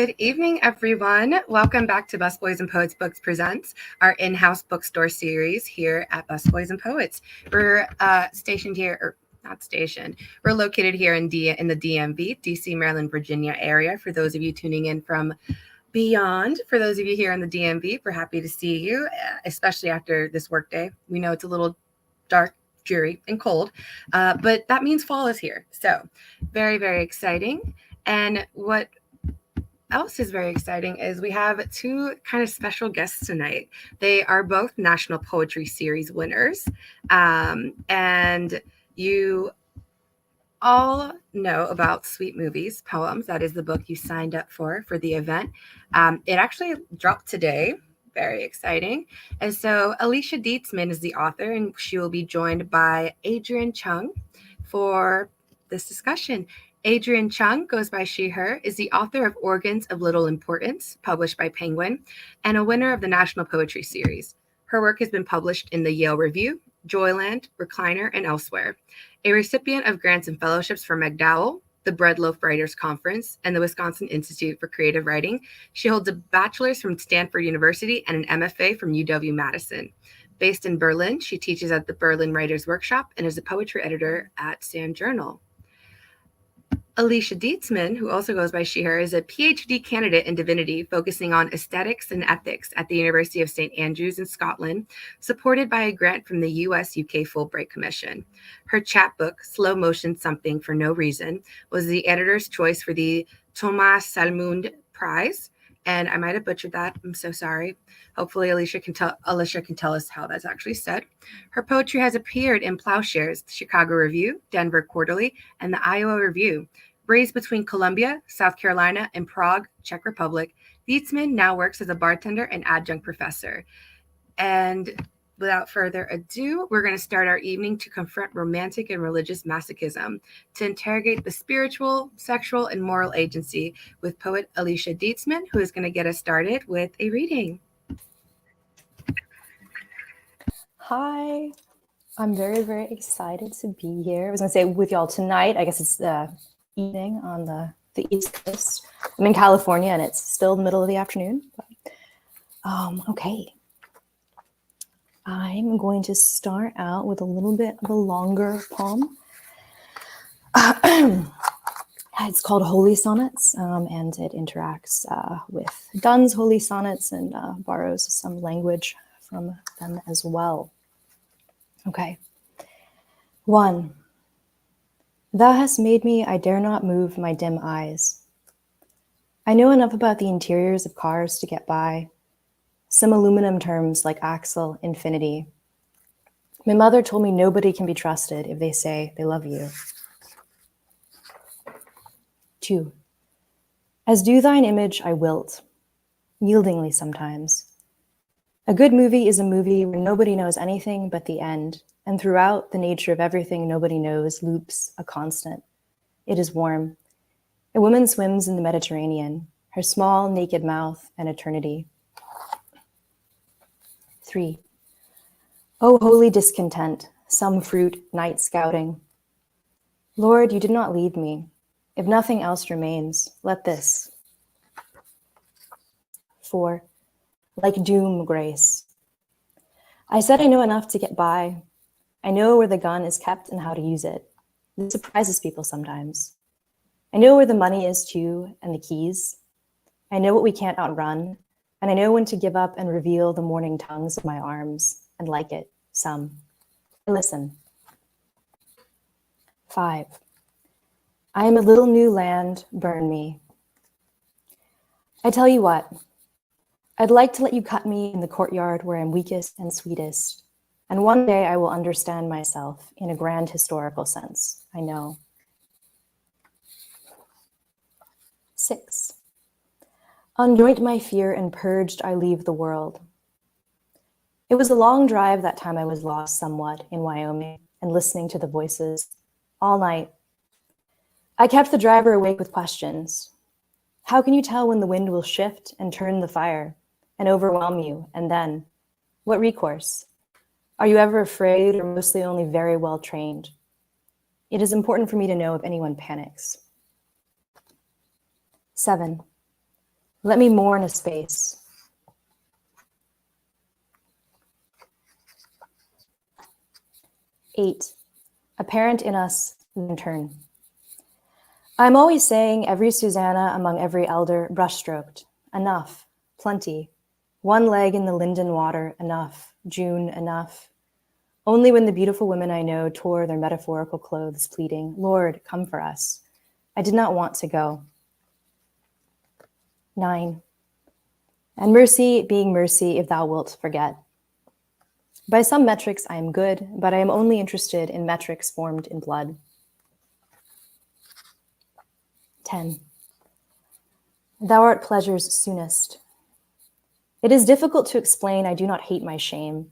Good evening, everyone. Welcome back to Busboys and Poets Books Presents, our in-house bookstore series here at Busboys and Poets. We're stationed here, or not stationed. We're located here in the DMV, DC, Maryland, Virginia area. For those of you tuning in from beyond, for those of you here in the DMV, we're happy to see you, especially after this workday. We know it's a little dark, dreary, and cold, but that means fall is here. So very, very exciting. And what else is very exciting is we have two kind of special guests tonight. They are both National Poetry Series winners. And you all know about Sweet Movies Poems. That is the book you signed up for the event. It actually dropped today. Very exciting. And so Alisha Dietzman is the author, and she will be joined by Adrienne Chung for this discussion. Adrienne Chung, goes by she, her, is the author of Organs of Little Importance, published by Penguin, and a winner of the National Poetry Series. Her work has been published in the Yale Review, Joyland, Recliner, and elsewhere. A recipient of grants and fellowships from McDowell, the Breadloaf Writers Conference, and the Wisconsin Institute for Creative Writing, she holds a bachelor's from Stanford University and an MFA from UW-Madison. Based in Berlin, she teaches at the Berlin Writers Workshop and is a poetry editor at Sand Journal. Alisha Dietzman, who also goes by she, her, is a PhD candidate in divinity focusing on aesthetics and ethics at the University of St. Andrews in Scotland, supported by a grant from the US-UK Fulbright Commission. Her chapbook, Slow Motion Something for No Reason, was the editor's choice for the Thomas Salmond Prize. And I might have butchered that. I'm so sorry. Hopefully Alisha can tell us how that's actually said. Her poetry has appeared in Plowshares, the Chicago Review, Denver Quarterly, and the Iowa Review. Raised between Columbia, South Carolina, and Prague, Czech Republic, Dietzman now works as a bartender and adjunct professor. And without further ado, we're going to start our evening to confront romantic and religious masochism, to interrogate the spiritual, sexual, and moral agency with poet Alisha Dietzman, who is going to get us started with a reading. Hi, I'm very, very excited to be here. I was going to say with y'all tonight. I guess it's the evening on the East Coast. I'm in California, and it's still the middle of the afternoon. But, okay. I'm going to start out with a little bit of a longer poem. It's called Holy Sonnets, and it interacts with Donne's Holy Sonnets and borrows some language from them as well. Okay. 1. Thou hast made me, I dare not move my dim eyes. I know enough about the interiors of cars to get by. Some aluminum terms like axle, infinity. My mother told me nobody can be trusted if they say they love you. 2. As do thine image, I wilt, yieldingly sometimes. A good movie is a movie where nobody knows anything but the end, and throughout the nature of everything nobody knows loops a constant. It is warm. A woman swims in the Mediterranean, her small, naked mouth an eternity. 3. O holy discontent, some fruit, night scouting. Lord, you did not leave me. If nothing else remains, let this. 4. Like doom, grace. I said I know enough to get by. I know where the gun is kept and how to use it. This surprises people sometimes. I know where the money is too, and the keys. I know what we can't outrun. And I know when to give up and reveal the morning tongues of my arms, and like it, some. I listen. 5. I am a little new land, burn me. I tell you what, I'd like to let you cut me in the courtyard where I'm weakest and sweetest, and one day I will understand myself in a grand historical sense, I know. 6. Unjoint my fear and purged I leave the world. It was a long drive that time I was lost somewhat in Wyoming and listening to the voices all night. I kept the driver awake with questions. How can you tell when the wind will shift and turn the fire and overwhelm you? And then, what recourse? Are you ever afraid or mostly only very well trained? It is important for me to know if anyone panics. 7. Let me mourn a space. 8, apparent in us, then turn. I'm always saying every Susanna among every elder brushstroked. Enough, plenty. One leg in the linden water, enough. June, enough. Only when the beautiful women I know tore their metaphorical clothes, pleading, Lord, come for us. I did not want to go. 9, and mercy being mercy if thou wilt forget. By some metrics I am good, but I am only interested in metrics formed in blood. 10, thou art pleasure's soonest. It is difficult to explain I do not hate my shame.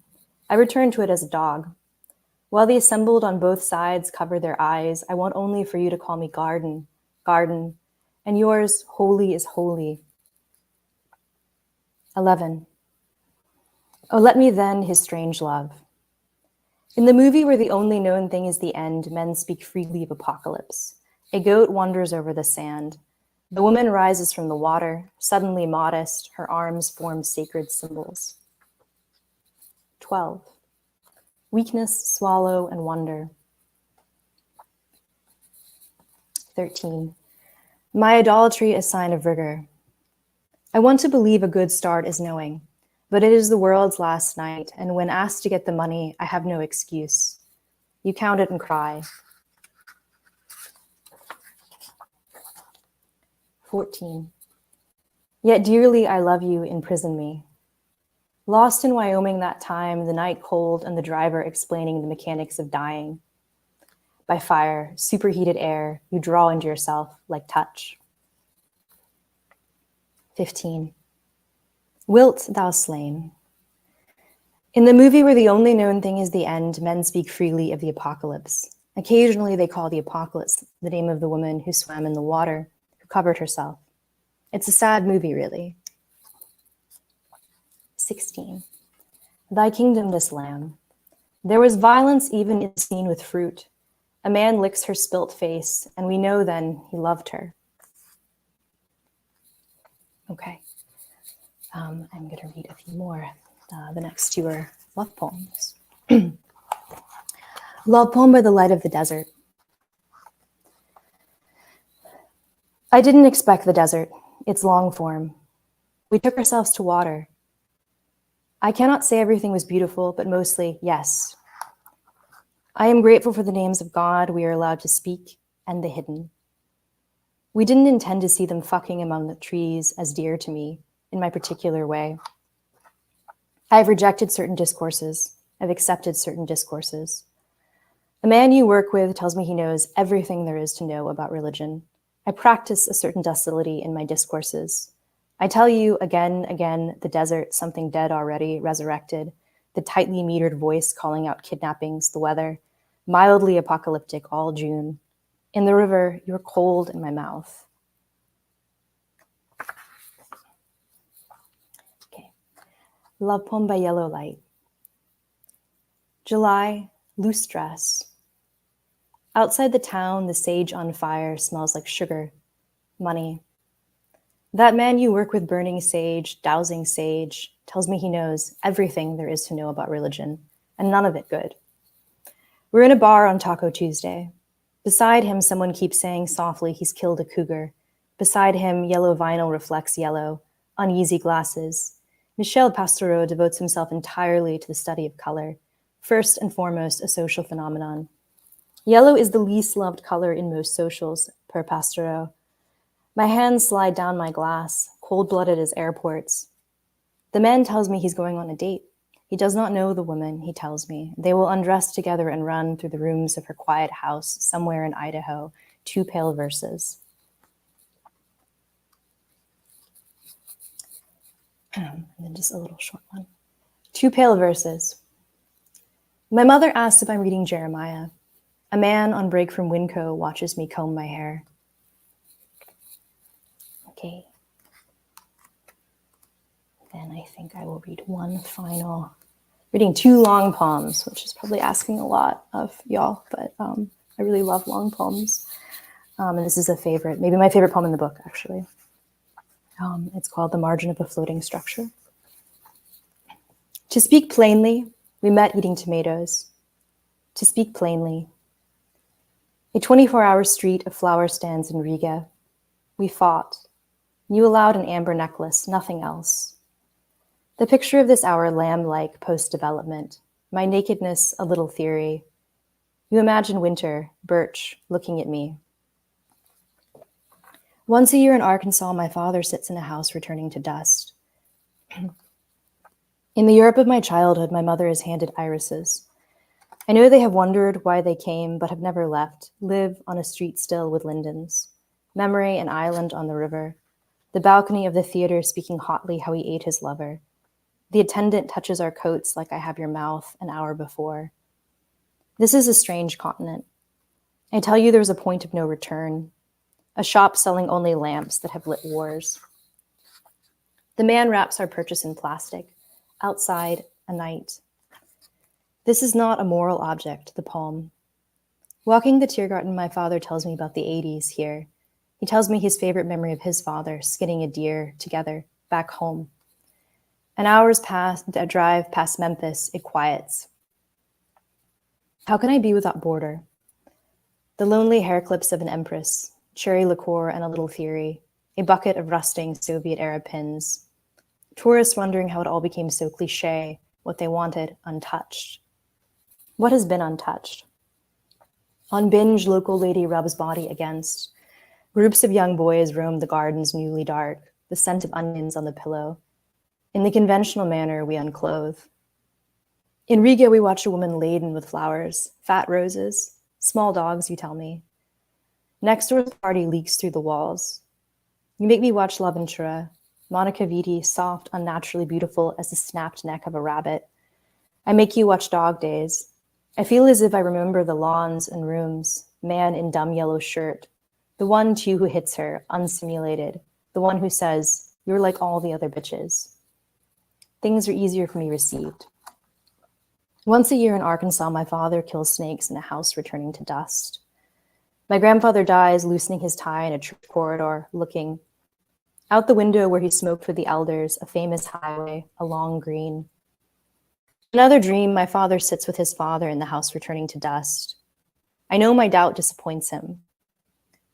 I return to it as a dog. While the assembled on both sides cover their eyes, I want only for you to call me garden, garden, and yours holy is holy. 11, oh, let me then his strange love. In the movie where the only known thing is the end, men speak freely of apocalypse. A goat wanders over the sand. The woman rises from the water, suddenly modest, her arms form sacred symbols. 12, weakness, swallow, and wonder. 13, my idolatry a sign of rigor. I want to believe a good start is knowing, but it is the world's last night, and when asked to get the money, I have no excuse. You count it and cry. 14, yet dearly I love you, imprison me. Lost in Wyoming that time, the night cold and the driver explaining the mechanics of dying. By fire, superheated air, you draw into yourself like touch. 15, wilt thou slain? In the movie where the only known thing is the end, men speak freely of the apocalypse. Occasionally they call the apocalypse the name of the woman who swam in the water, who covered herself. It's a sad movie, really. 16, thy kingdom this lamb. There was violence even in the scene with fruit. A man licks her spilt face, and we know then he loved her. Okay, I'm going to read a few more. The next two are love poems. Love poem by the light of the desert. I didn't expect the desert, its long form. We took ourselves to water. I cannot say everything was beautiful, but mostly, yes. I am grateful for the names of God we are allowed to speak and the hidden. We didn't intend to see them fucking among the trees as dear to me in my particular way. I have rejected certain discourses. I've accepted certain discourses. The man you work with tells me he knows everything there is to know about religion. I practice a certain docility in my discourses. I tell you again, the desert, something dead already, resurrected, the tightly metered voice calling out kidnappings, the weather, mildly apocalyptic all June. In the river, you're cold in my mouth. Okay. Love poem by Yellow Light. July, loose dress. Outside the town, the sage on fire smells like sugar, money. That man you work with burning sage, dousing sage, tells me he knows everything there is to know about religion, and none of it good. We're in a bar on Taco Tuesday. Beside him, someone keeps saying softly he's killed a cougar. Beside him, yellow vinyl reflects yellow, uneasy glasses. Michel Pastoureau devotes himself entirely to the study of color, first and foremost a social phenomenon. Yellow is the least loved color in most socials, per Pastoureau. My hands slide down my glass, cold-blooded as airports. The man tells me he's going on a date. He does not know the woman, he tells me. They will undress together and run through the rooms of her quiet house somewhere in Idaho, 2 pale verses. And then just a little short one. 2 pale verses. My mother asks if I'm reading Jeremiah. A man on break from Winco watches me comb my hair. Okay. Then I think I will read one final, reading 2 long poems, which is probably asking a lot of y'all, but I really love long poems. And this is a favorite, maybe my favorite poem in the book, actually. It's called The Margin of a Floating Structure. To speak plainly, we met eating tomatoes. To speak plainly, a 24-hour street of flower stands in Riga. We fought. You allowed an amber necklace, nothing else. The picture of this hour lamb-like post-development, my nakedness a little theory. You imagine winter, birch, looking at me. Once a year in Arkansas, my father sits in a house returning to dust. In the Europe of my childhood, my mother has handed irises. I know they have wondered why they came, but have never left, live on a street still with lindens. Memory, an island on the river. The balcony of the theater speaking hotly how he ate his lover. The attendant touches our coats like I have your mouth an hour before. This is a strange continent. I tell you there was a point of no return. A shop selling only lamps that have lit wars. The man wraps our purchase in plastic. Outside, a night. This is not a moral object, the poem. Walking the Tiergarten, my father tells me about the 80s here. He tells me his favorite memory of his father skinning a deer together back home. An hour's drive past Memphis, it quiets. How can I be without border? The lonely hair clips of an empress, cherry liqueur and a little theory, a bucket of rusting Soviet-era pins. Tourists wondering how it all became so cliche, what they wanted untouched. What has been untouched? On binge, local lady rubs body against. Groups of young boys roam the gardens newly dark, the scent of onions on the pillow. In the conventional manner, we unclothe. In Riga, we watch a woman laden with flowers, fat roses, small dogs, you tell me. Next door's party leaks through the walls. You make me watch L'Avventura, Monica Vitti, soft, unnaturally beautiful as the snapped neck of a rabbit. I make you watch Dog Days. I feel as if I remember the lawns and rooms, man in dumb yellow shirt, the one too who hits her, unsimulated, the one who says, you're like all the other bitches. Things are easier for me received. Once a year in Arkansas, my father kills snakes in a house returning to dust. My grandfather dies, loosening his tie in a church corridor, looking. Out the window where he smoked with the elders, a famous highway, a long green. Another dream, my father sits with his father in the house returning to dust. I know my doubt disappoints him.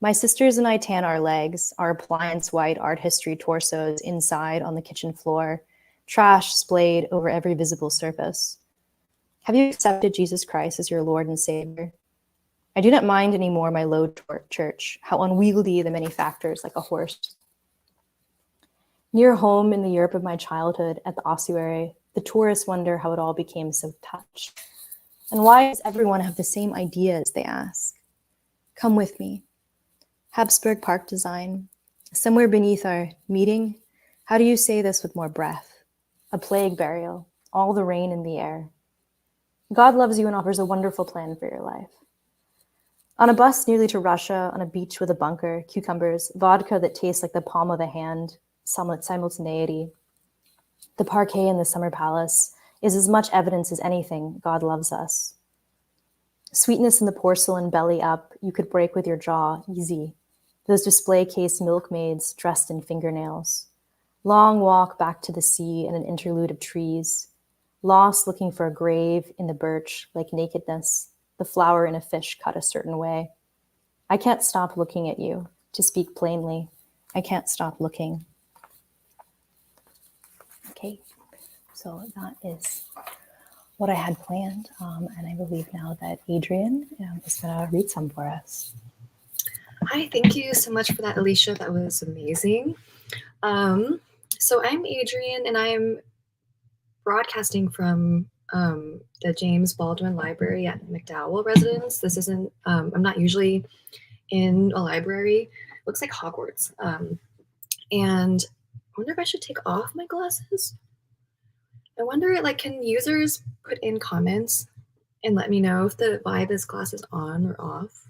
My sisters and I tan our legs, our appliance white art history torsos inside on the kitchen floor, trash splayed over every visible surface. Have you accepted Jesus Christ as your Lord and Savior? I do not mind anymore my low church, how unwieldy the many factors like a horse. Near home in the Europe of my childhood at the ossuary, the tourists wonder how it all became so touched. And why does everyone have the same ideas, they ask? Come with me. Habsburg Park design. Somewhere beneath our meeting, how do you say this with more breath? A plague burial, all the rain in the air. God loves you and offers a wonderful plan for your life. On a bus nearly to Russia, on a beach with a bunker, cucumbers, vodka that tastes like the palm of a hand, simultaneity. The parquet in the summer palace is as much evidence as anything God loves us. Sweetness in the porcelain belly up, you could break with your jaw, easy. Those display case milkmaids dressed in fingernails. Long walk back to the sea and an interlude of trees. Lost looking for a grave in the birch, like nakedness, the flower in a fish cut a certain way. I can't stop looking at you, to speak plainly. I can't stop looking. Okay, so that is what I had planned, and I believe now that Adrian is going to read some for us. Hi, thank you so much for that, Alisha. That was amazing. So I'm Adrian, and I'm broadcasting from the James Baldwin Library at McDowell Residence. This isn't, I'm not usually in a library. It looks like Hogwarts. And I wonder if I should take off my glasses. I wonder, like, can users put in comments and let me know if the vibe is glasses on or off?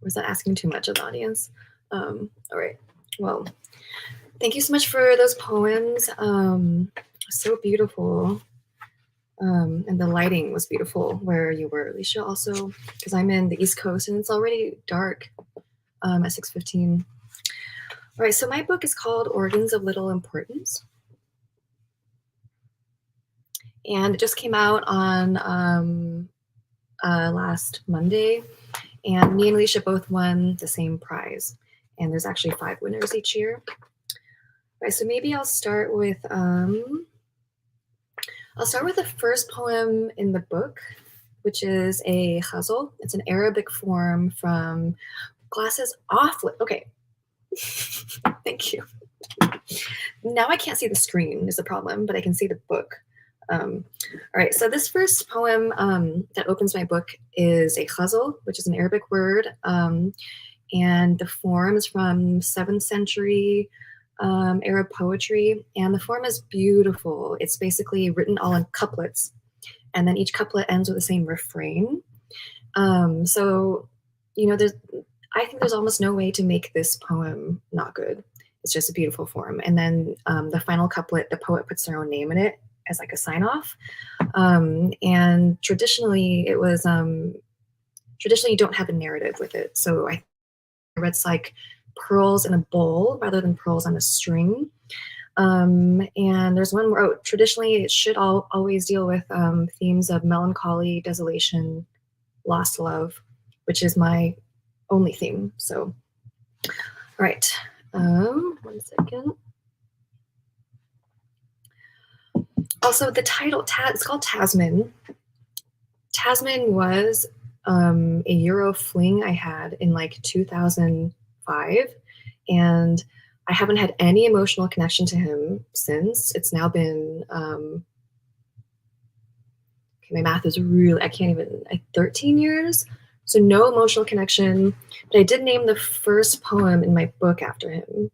Or is that asking too much of the audience? All right. Well, thank you so much for those poems. So beautiful. And the lighting was beautiful where you were, Alisha, also, because I'm in the East Coast and it's already dark at 6:15. All right, so my book is called Organs of Little Importance. And it just came out on last Monday. And me and Alisha both won the same prize. And there's actually 5 winners each year. All right, so maybe I'll start with the first poem in the book, which is a ghazal. It's an Arabic form from Glasses Off. Okay. Thank you. Now I can't see the screen is the problem, but I can see the book. All right, so this first poem that opens my book is a ghazal, which is an Arabic word, and the form is from 7th century Arab poetry, and the form is beautiful. It's basically written all in couplets, and then each couplet ends with the same refrain. So, I think there's almost no way to make this poem not good. It's just a beautiful form. And then the final couplet, the poet puts their own name in it as like a sign off. And traditionally it was, traditionally you don't have a narrative with it. So I read it's like pearls in a bowl rather than pearls on a string. And there's one where, traditionally it should always deal with themes of melancholy, desolation, lost love, which is my only theme. So, all right. 1 second. Also, the title, it's called Tasman. Tasman was a Euro fling I had in like 2005. And I haven't had any emotional connection to him since. It's now been, my math is really, 13 years. So no emotional connection, but I did name the first poem in my book after him.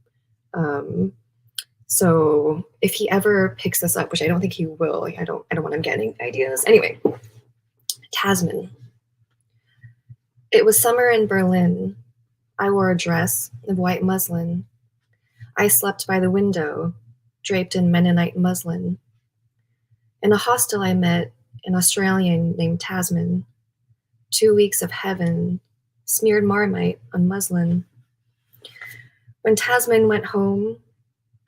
So if he ever picks this up, which I don't think he will, I don't want him getting ideas. Anyway, Tasman. It was summer in Berlin. I wore a dress of white muslin. I slept by the window, draped in Mennonite muslin. In a hostel I met an Australian named Tasman. 2 weeks of heaven, smeared Marmite on muslin. When Tasman went home,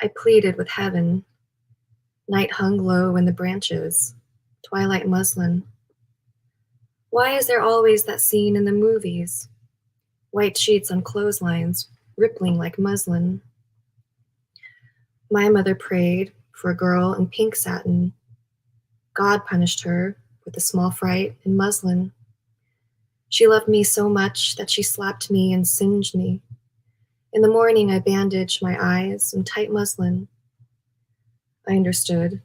I pleaded with heaven. Night hung low in the branches, twilight muslin. Why is there always that scene in the movies? White sheets on clotheslines, rippling like muslin. My mother prayed for a girl in pink satin. God punished her with a small fright in muslin. She loved me so much that she slapped me and singed me. In the morning, I bandaged my eyes in tight muslin. I understood.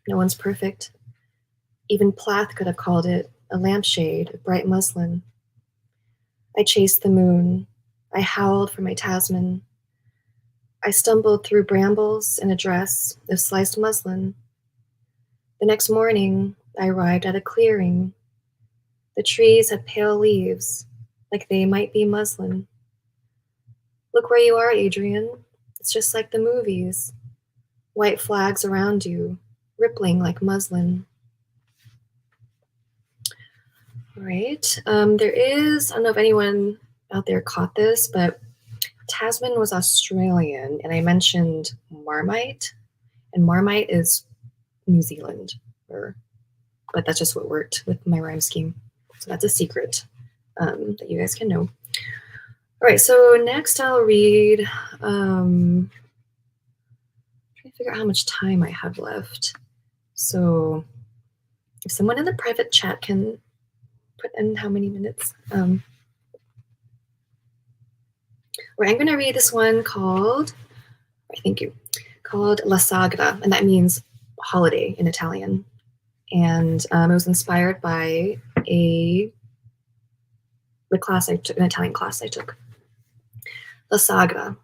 No one's perfect. Even Plath could have called it a lampshade of bright muslin. I chased the moon. I howled for my Tasman. I stumbled through brambles in a dress of sliced muslin. The next morning, I arrived at a clearing. The trees had pale leaves, like they might be muslin. Look where you are, Adrian. It's just like the movies. White flags around you, rippling like muslin. All right. There is, I don't know if anyone out there caught this, but Tasman was Australian, and I mentioned Marmite, and Marmite is New Zealand, but that's just what worked with my rhyme scheme. So that's a secret that you guys can know. All right, so next I'll read, trying to figure out how much time I have left. So if someone in the private chat can put in how many minutes. I'm going to read this one called, thank you, called La Sagra, and that means holiday in Italian. And it was inspired by an Italian class I took. La Sagra.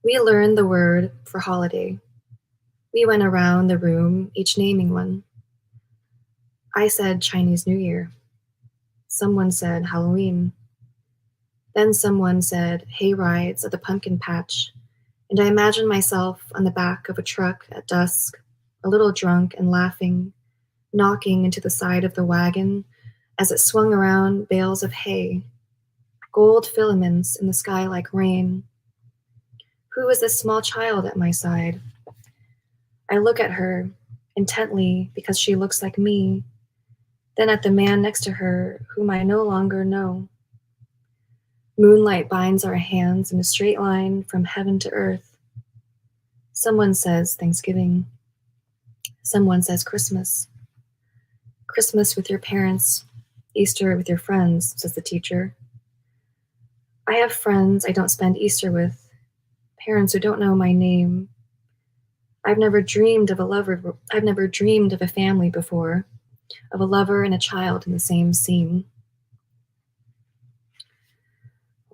We learned the word for holiday. We went around the room, each naming one. I said Chinese New Year. Someone said Halloween. Then someone said hay rides at the pumpkin patch, and I imagined myself on the back of a truck at dusk, a little drunk and laughing, knocking into the side of the wagon as it swung around bales of hay, gold filaments in the sky like rain. Who is this small child at my side? I look at her intently because she looks like me, then at the man next to her whom I no longer know. Moonlight binds our hands in a straight line from heaven to earth. Someone says Thanksgiving. Someone says Christmas. Christmas with your parents, Easter with your friends, says the teacher. I have friends I don't spend Easter with, parents who don't know my name. I've never dreamed of a lover. I've never dreamed of a family before, of a lover and a child in the same scene.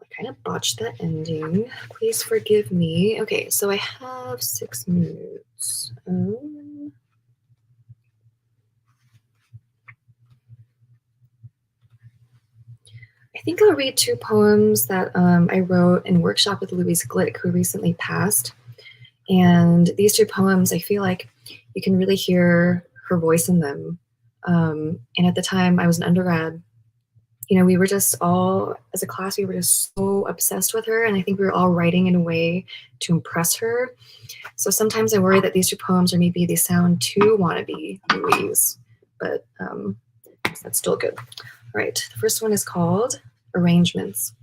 I kind of botched that ending. Please forgive me. Okay, so I have 6 minutes. I think I'll read 2 poems that I wrote in workshop with Louise Glick, who recently passed. And these 2 poems, I feel like you can really hear her voice in them. And at the time I was an undergrad, you know, we were just all, as a class, we were just so obsessed with her. And I think we were all writing in a way to impress her. So sometimes I worry that these 2 poems, or maybe they sound too wannabe Louise, but that's still good. All right, the first one is called Arrangements.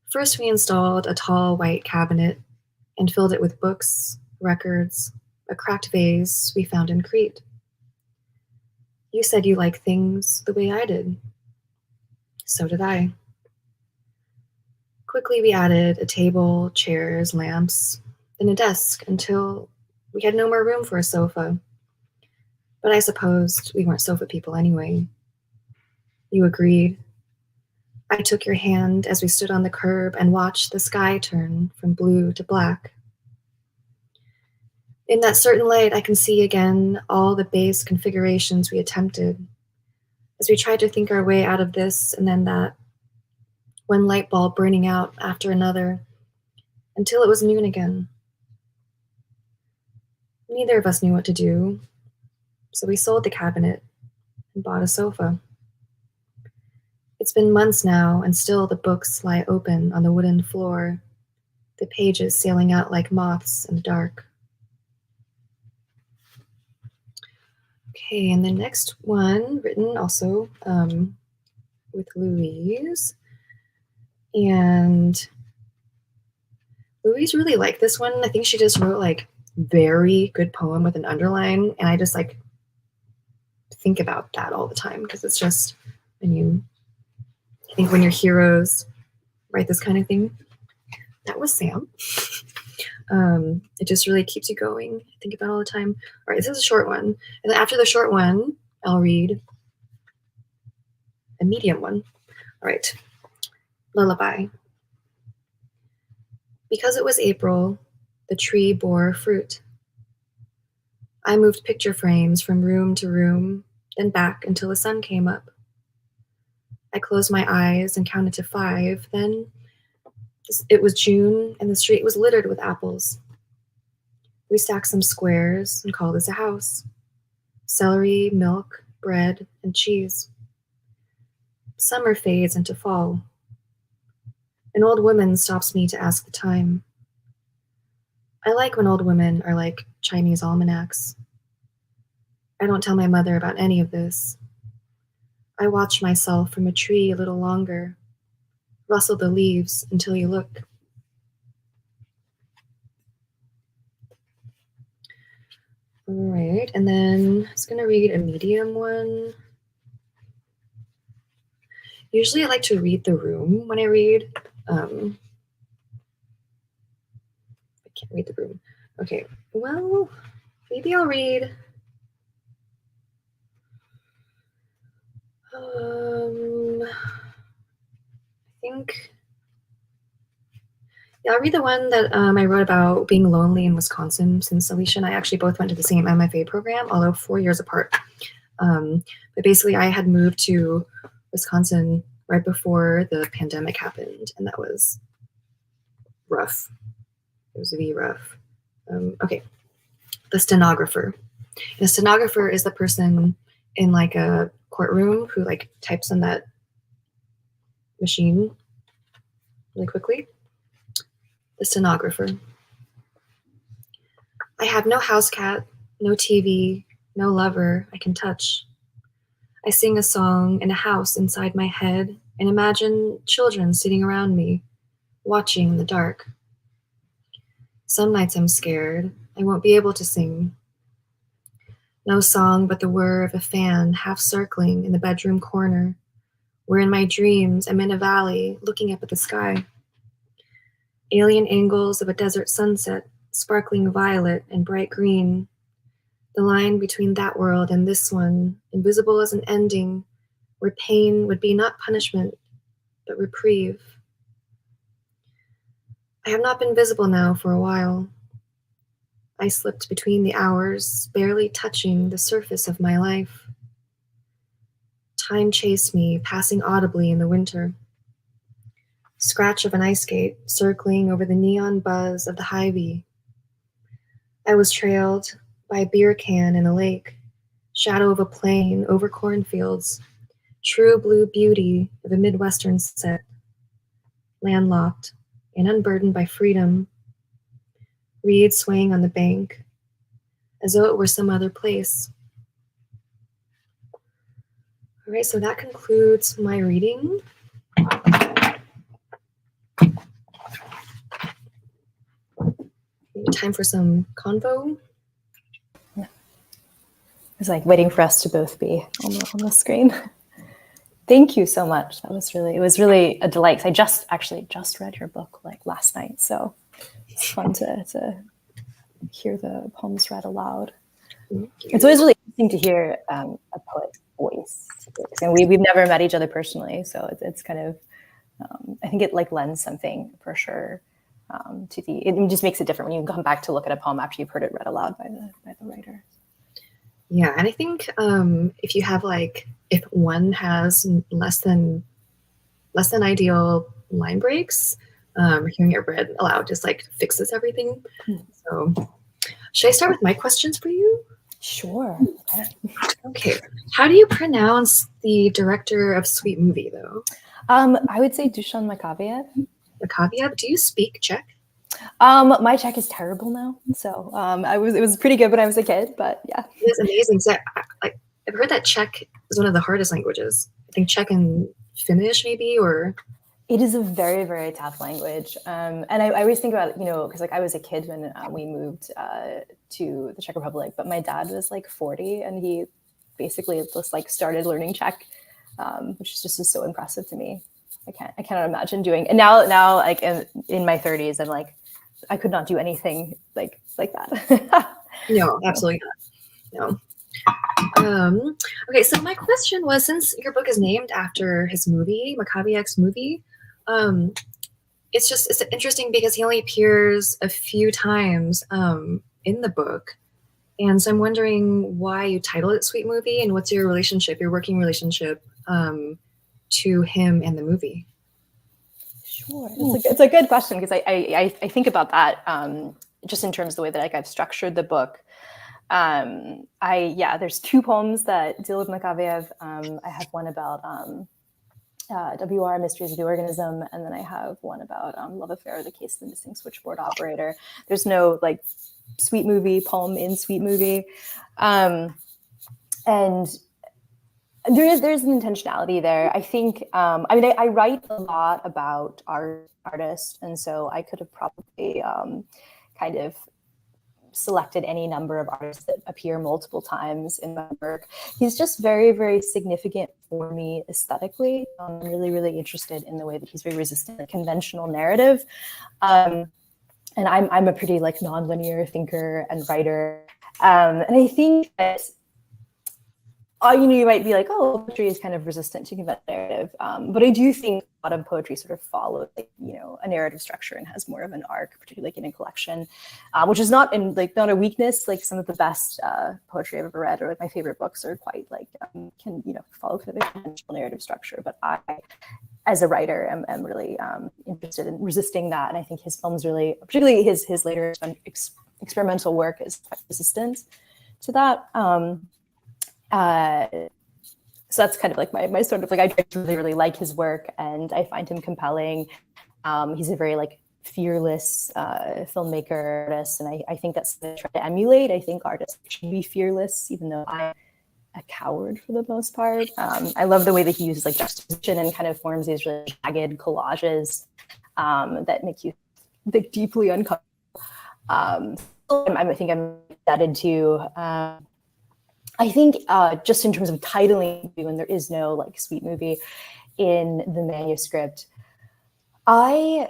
First, we installed a tall white cabinet and filled it with books, records, a cracked vase we found in Crete. You said you like things the way I did. So did I. Quickly, we added a table, chairs, lamps, then a desk until we had no more room for a sofa. But I supposed we weren't sofa people anyway. You agreed. I took your hand as we stood on the curb and watched the sky turn from blue to black. In that certain light, I can see again all the base configurations we attempted as we tried to think our way out of this and then that, one light bulb burning out after another until it was noon again. Neither of us knew what to do, so we sold the cabinet and bought a sofa. It's been months now, and still the books lie open on the wooden floor, the pages sailing out like moths in the dark. Okay, and the next one, written also with Louise. And Louise really liked this one. I think she just wrote like very good poem with an underline, and I just like think about that all the time because it's just, I think when your heroes write this kind of thing, that was Sam. It just really keeps you going. I think about it all the time. All right, this is a short one. And then after the short one, I'll read a medium one. All right, Lullaby. Because it was April, the tree bore fruit. I moved picture frames from room to room, then back until the sun came up. I closed my eyes and counted to 5, then it was June and the street was littered with apples. We stacked some squares and called this a house. Celery, milk, bread, and cheese. Summer fades into fall. An old woman stops me to ask the time. I like when old women are like Chinese almanacs. I don't tell my mother about any of this. I watch myself from a tree a little longer, rustle the leaves until you look. All right, and then I was going to read a medium one. Usually I like to read the room when I read. I can't read the room. Okay, well, maybe I'll read. I think. Yeah, I'll read the one that I wrote about being lonely in Wisconsin, since Alisha and I actually both went to the same MFA program, although 4 years apart. But basically, I had moved to Wisconsin right before the pandemic happened, and that was rough. It was really rough. Okay, the stenographer. And a stenographer is the person in like a courtroom who like types on that machine really quickly. The stenographer. I have no house cat, no TV, no lover I can touch. I sing a song in a house inside my head and imagine children sitting around me, watching in the dark. Some nights I'm scared I won't be able to sing. No song but the whir of a fan half circling in the bedroom corner, where in my dreams I'm in a valley looking up at the sky. Alien angles of a desert sunset, sparkling violet and bright green. The line between that world and this one, invisible as an ending, where pain would be not punishment, but reprieve. I have not been visible now for a while. I slipped between the hours, barely touching the surface of my life. Time chased me, passing audibly in the winter. Scratch of an ice skate circling over the neon buzz of the Hy-Vee. I was trailed by a beer can in a lake, shadow of a plane over cornfields, true blue beauty of a Midwestern set, landlocked and unburdened by freedom, reeds swaying on the bank, as though it were some other place. All right, so that concludes my reading. Time for some convo. It's like waiting for us to both be on the screen. Thank you so much. It was really a delight. I just read your book like last night, so it's fun to hear the poems read aloud. It's always really interesting to hear a poet's voice. And we've never met each other personally, so it's kind of I think it like lends something for sure to it just makes it different when you come back to look at a poem after you've heard it read aloud by the writer. Yeah, and I think if you have if one has less than ideal line breaks, hearing it read aloud just fixes everything. So should I start with my questions for you? Sure. Okay. How do you pronounce the director of Sweet Movie, though? I would say Dusan Makaviev. Makaviev. Do you speak Czech? My Czech is terrible now, so it was pretty good when I was a kid, but yeah. It is amazing. So I've heard that Czech is one of the hardest languages. I think Czech and Finnish maybe, or... It is a very, very tough language. And I always think about, because I was a kid when we moved to the Czech Republic, but my dad was 40 and he basically just started learning Czech, which just is so impressive to me. I cannot imagine doing. And now in my 30s, I'm I could not do anything like that. No, absolutely not. No. Okay, so my question was, since your book is named after his movie, Makaviev's movie, it's interesting because he only appears a few times in the book. And so I'm wondering why you titled it Sweet Movie, and what's your working relationship to him and the movie? Sure. It's a good question, because I think about that just in terms of the way that I've structured the book. There's two poems that deal with Makaviev. I have one about WR, Mysteries of the Organism, and then I have one about Love Affair, the Case of the Missing Switchboard Operator. There's no Sweet Movie poem in Sweet Movie. And there's an intentionality there. I think, I write a lot about artists, and so I could have probably kind of selected any number of artists that appear multiple times in my work. He's just very, very significant for me aesthetically. I'm really, really interested in the way that he's very resistant to conventional narrative. And I'm a pretty nonlinear thinker and writer. And I think that you might be poetry is kind of resistant to conventional narrative. But I do think a lot of poetry sort of follows, a narrative structure and has more of an arc, particularly in a collection, which is not not a weakness. Some of the best poetry I've ever read, or my favorite books, are quite can follow kind of a conventional narrative structure. But I, as a writer, am really interested in resisting that, and I think his films really, particularly his later experimental work, is quite resistant to that. So that's kind of my sort of I really, really like his work, and I find him compelling. He's a very fearless filmmaker, artist, and I think that's what I try to emulate. I think artists should be fearless, even though I'm a coward for the most part. I love the way that he uses like juxtaposition and kind of forms these really jagged collages that make you think deeply uncomfortable. I think I'm indebted to. I think just in terms of titling, when there is no like sweet movie in the manuscript, I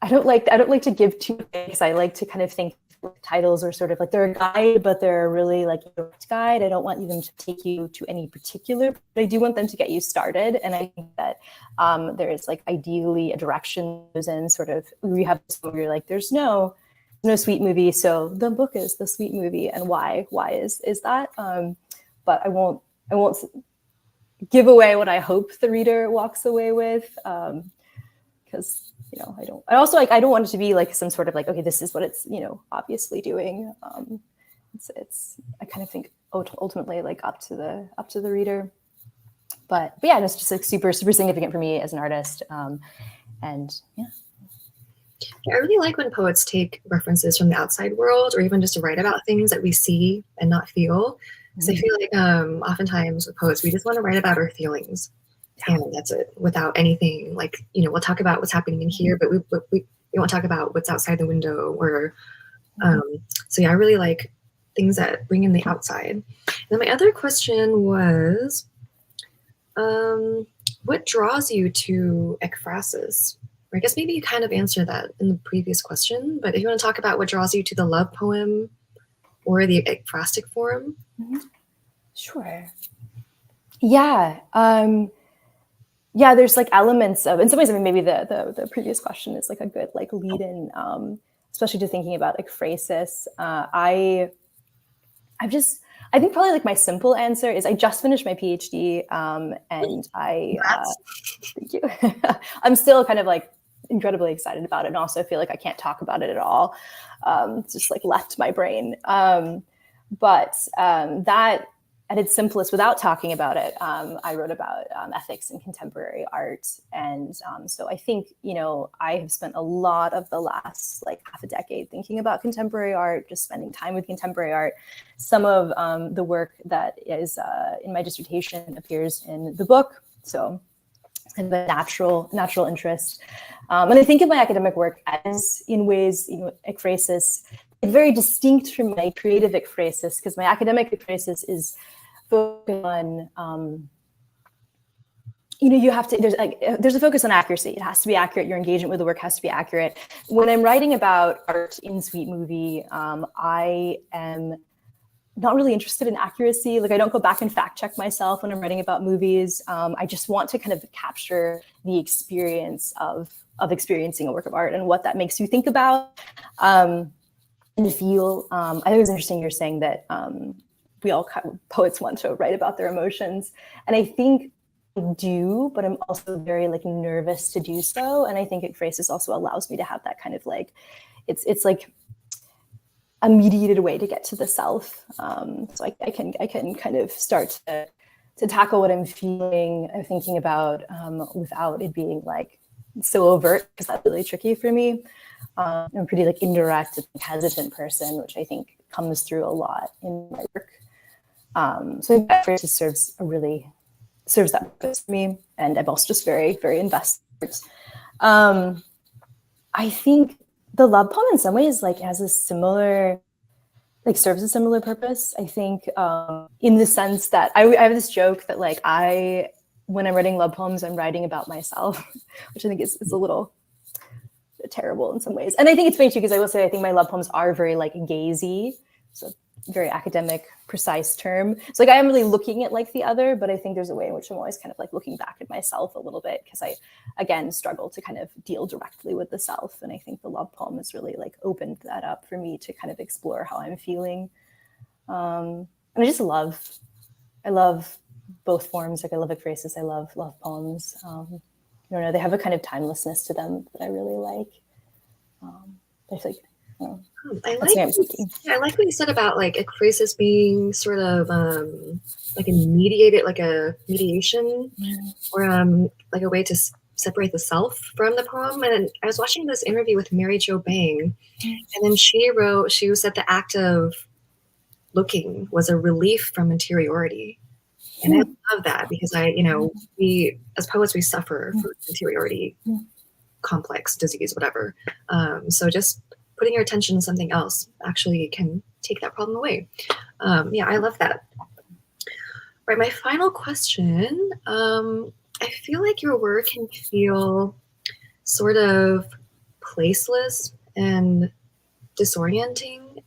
don't like to give too much because I like to kind of think titles are sort of like they're a guide, but they're really like a direct guide. I don't want them to take you to any particular, but I do want them to get you started. And I think that there is like ideally a direction in sort of we have this where you're like there's no sweet movie, so the book is the sweet movie, and why is that? But I won't give away what I hope the reader walks away with, because I don't want it to be like some sort of like, okay, this is what it's obviously doing. It's I kind of think ultimately like up to the reader, but yeah, it's just like super significant for me as an artist, and yeah. I really like when poets take references from the outside world, or even just to write about things that we see and not feel. Because I feel like oftentimes with poets, we just want to write about our feelings, and that's it, without anything like we'll talk about what's happening in here, but we won't talk about what's outside the window. Or so yeah, I really like things that bring in the outside. And then my other question was, what draws you to ekphrasis? I guess maybe you kind of answered that in the previous question, but if you want to talk about what draws you to the love poem or the ekphrastic form. Sure. Yeah. Yeah, there's like elements of, in some ways, I mean, maybe the previous question is like a good like lead in, especially to thinking about ekphrasis. I think probably like my simple answer is I just finished my PhD, and thank you. I'm still kind of like incredibly excited about it, and also feel like I can't talk about it at all. It's just like left my brain. But that at its simplest, without talking about it, I wrote about ethics in contemporary art. And so I think, I have spent a lot of the last like half a decade thinking about contemporary art, just spending time with contemporary art. Some of the work that is in my dissertation appears in the book. So it's kind of a natural interest. And I think of my academic work as, in ways, ekphrasis, very distinct from my creative ekphrasis, because my academic ekphrasis is focused on, there's a focus on accuracy. It has to be accurate. Your engagement with the work has to be accurate. When I'm writing about art in Sweet Movie, I am not really interested in accuracy. Like I don't go back and fact check myself when I'm writing about movies. I just want to kind of capture the experience of experiencing a work of art and what that makes you think about and feel. I think it was interesting you're saying that we all poets want to write about their emotions, and I think I do, but I'm also very like nervous to do so. And I think ekphrasis also allows me to have that kind of like, it's like a mediated way to get to the self. So I can kind of start to tackle what I'm feeling and thinking about without it being like so overt, because that's really tricky for me. I'm a pretty like indirect and hesitant person, which I think comes through a lot in my work. So I think ekphrasis serves that purpose for me, and I'm also just very, very invested. I think the love poem in some ways like has a similar, like serves a similar purpose. I think in the sense that I have this joke that like when I'm writing love poems, I'm writing about myself, which I think is a little terrible in some ways. And I think it's funny too, because I will say I think my love poems are very like gazy. So very academic, precise term. So like I am really looking at like the other, but I think there's a way in which I'm always kind of like looking back at myself a little bit, because I, again, struggle to kind of deal directly with the self. And I think the love poem has really like opened that up for me to kind of explore how I'm feeling. And I love both forms. Like I love ekphrasis, I love love poems. I don't know, they have a kind of timelessness to them that I really like. I feel like, I like what you said about like ekphrasis being sort of like a mediation, or like a way to separate the self from the poem. And I was watching this interview with Mary Jo Bang, and then she said the act of looking was a relief from interiority. And I love that because we as poets, we suffer from interiority, complex disease, whatever. So just putting your attention to something else actually can take that problem away. I love that. Right, my final question. I feel like your work can feel sort of placeless and disorienting,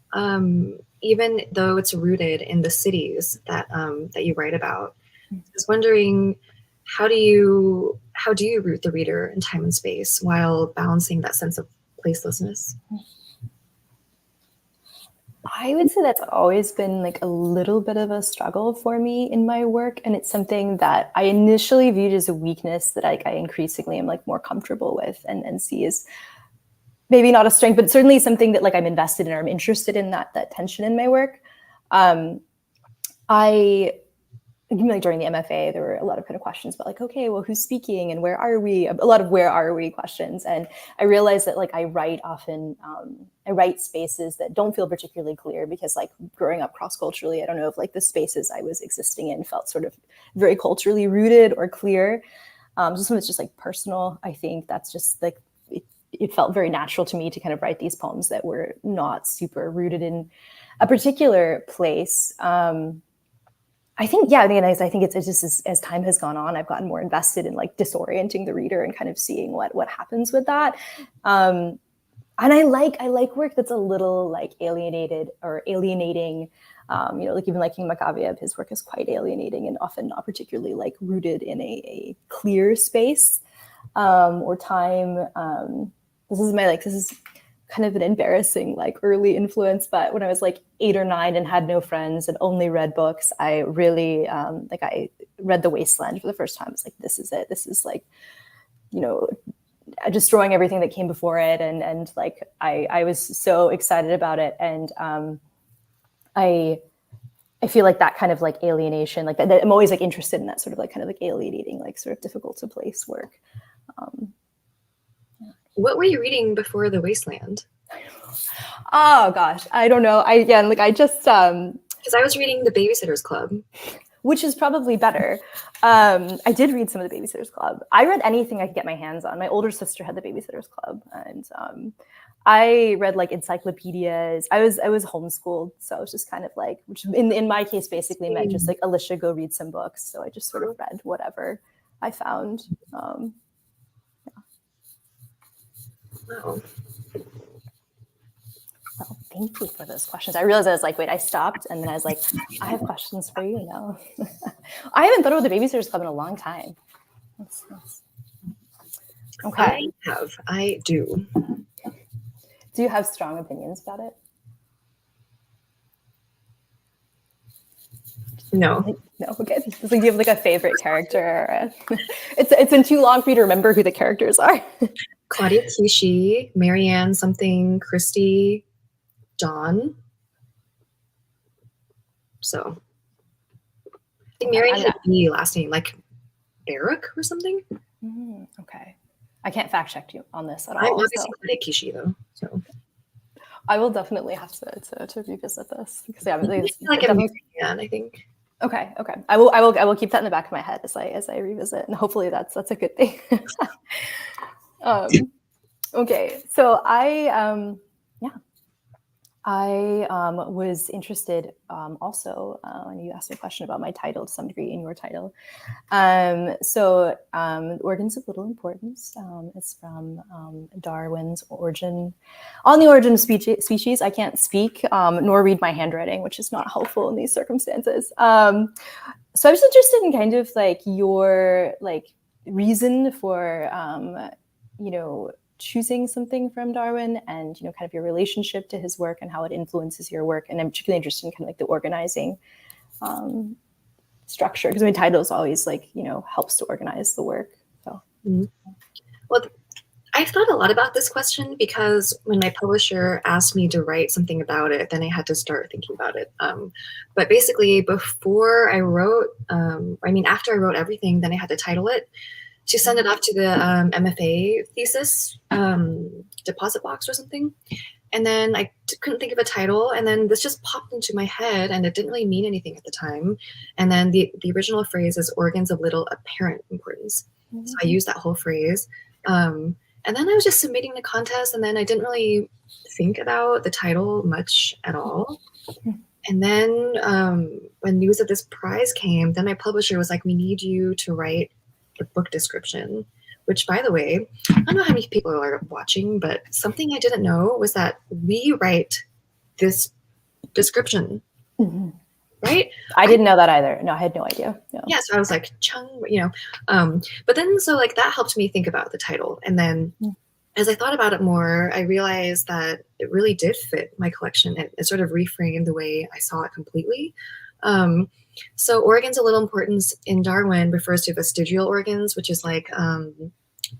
even though it's rooted in the cities that you write about. I was wondering, how do you root the reader in time and space while balancing that sense of placelessness? I would say that's always been like a little bit of a struggle for me in my work. And it's something that I initially viewed as a weakness that I increasingly am like more comfortable with and see as maybe not a strength, but certainly something that like I'm invested in or I'm interested in that tension in my work. Like during the MFA, there were a lot of kind of questions about like, okay, well, who's speaking and where are we? A lot of where are we questions. And I realized that like I write spaces that don't feel particularly clear because like growing up cross-culturally, I don't know if like the spaces I was existing in felt sort of very culturally rooted or clear. Just when it's just like personal, I think that's just like, it felt very natural to me to kind of write these poems that were not super rooted in a particular place. I think it's just as time has gone on, I've gotten more invested in like disorienting the reader and kind of seeing what happens with that. And I like work that's a little like alienating. Like even liking Makaviev, his work is quite alienating and often not particularly like rooted in a clear space or time. This is kind of an embarrassing like early influence, but when I was like 8 or 9 and had no friends and only read books, I really I read The Wasteland for the first time. It's like, this is it. This is like, destroying everything that came before it. And like, I was so excited about it. And I feel like that kind of like alienation, like that I'm always like interested in that sort of like kind of like alienating, like sort of difficult to place work. What were you reading before The Wasteland? Oh gosh, I don't know. Because I was reading The Babysitter's Club, which is probably better. I did read some of The Babysitter's Club. I read anything I could get my hands on. My older sister had The Babysitter's Club, and I read like encyclopedias. I was homeschooled, so it was just kind of like, which in my case basically meant just like, Alisha, go read some books. So I just sort of read whatever I found. Wow. Well, thank you for those questions. I realized I was like, wait, I stopped. And then I was like, I have questions for you now. I haven't thought about The Babysitter's Club in a long time. Okay. I do. Do you have strong opinions about it? No. No, okay. It's like, do you have like a favorite character? It's been too long for you to remember who the characters are. Claudia Kishi, Marianne something, Christy, Dawn. So I think Marianne had a B last name, like Barak or something. Okay. I can't fact check you on this at all. I'm obviously Claudia Kishi though. So I will definitely have to revisit this because I think. Okay. I will keep that in the back of my head as I revisit, and hopefully that's a good thing. Okay, so I was interested also when you asked me a question about my title to some degree in your title. Organs of Little Importance is from Darwin's Origin. On the Origin of Species, I can't speak nor read my handwriting, which is not helpful in these circumstances. So I was interested in kind of like your like reason for choosing something from Darwin and, kind of your relationship to his work and how it influences your work. And I'm particularly interested in kind of like the organizing structure, because my title is always like, helps to organize the work. So, Well, I've thought a lot about this question because when my publisher asked me to write something about it, then I had to start thinking about it. But basically before I wrote, after I wrote everything, then I had to title it. to send it off to the MFA thesis deposit box or something. And then I couldn't think of a title, and then this just popped into my head, and it didn't really mean anything at the time. And then the original phrase is organs of little apparent importance. So I used that whole phrase. And then I was just submitting the contest, and then I didn't really think about the title much at all. And then when news of this prize came, then my publisher was like, we need you to write the book description, which, by the way, I don't know how many people are watching, but something I didn't know was that we write this description, right? I didn't know that either. No, I had no idea. No. Yeah, so I was like, chung, but then so like that helped me think about the title. And then as I thought about it more, I realized that it really did fit my collection. It sort of reframed the way I saw it completely. So organs of little importance in Darwin refers to vestigial organs, which is like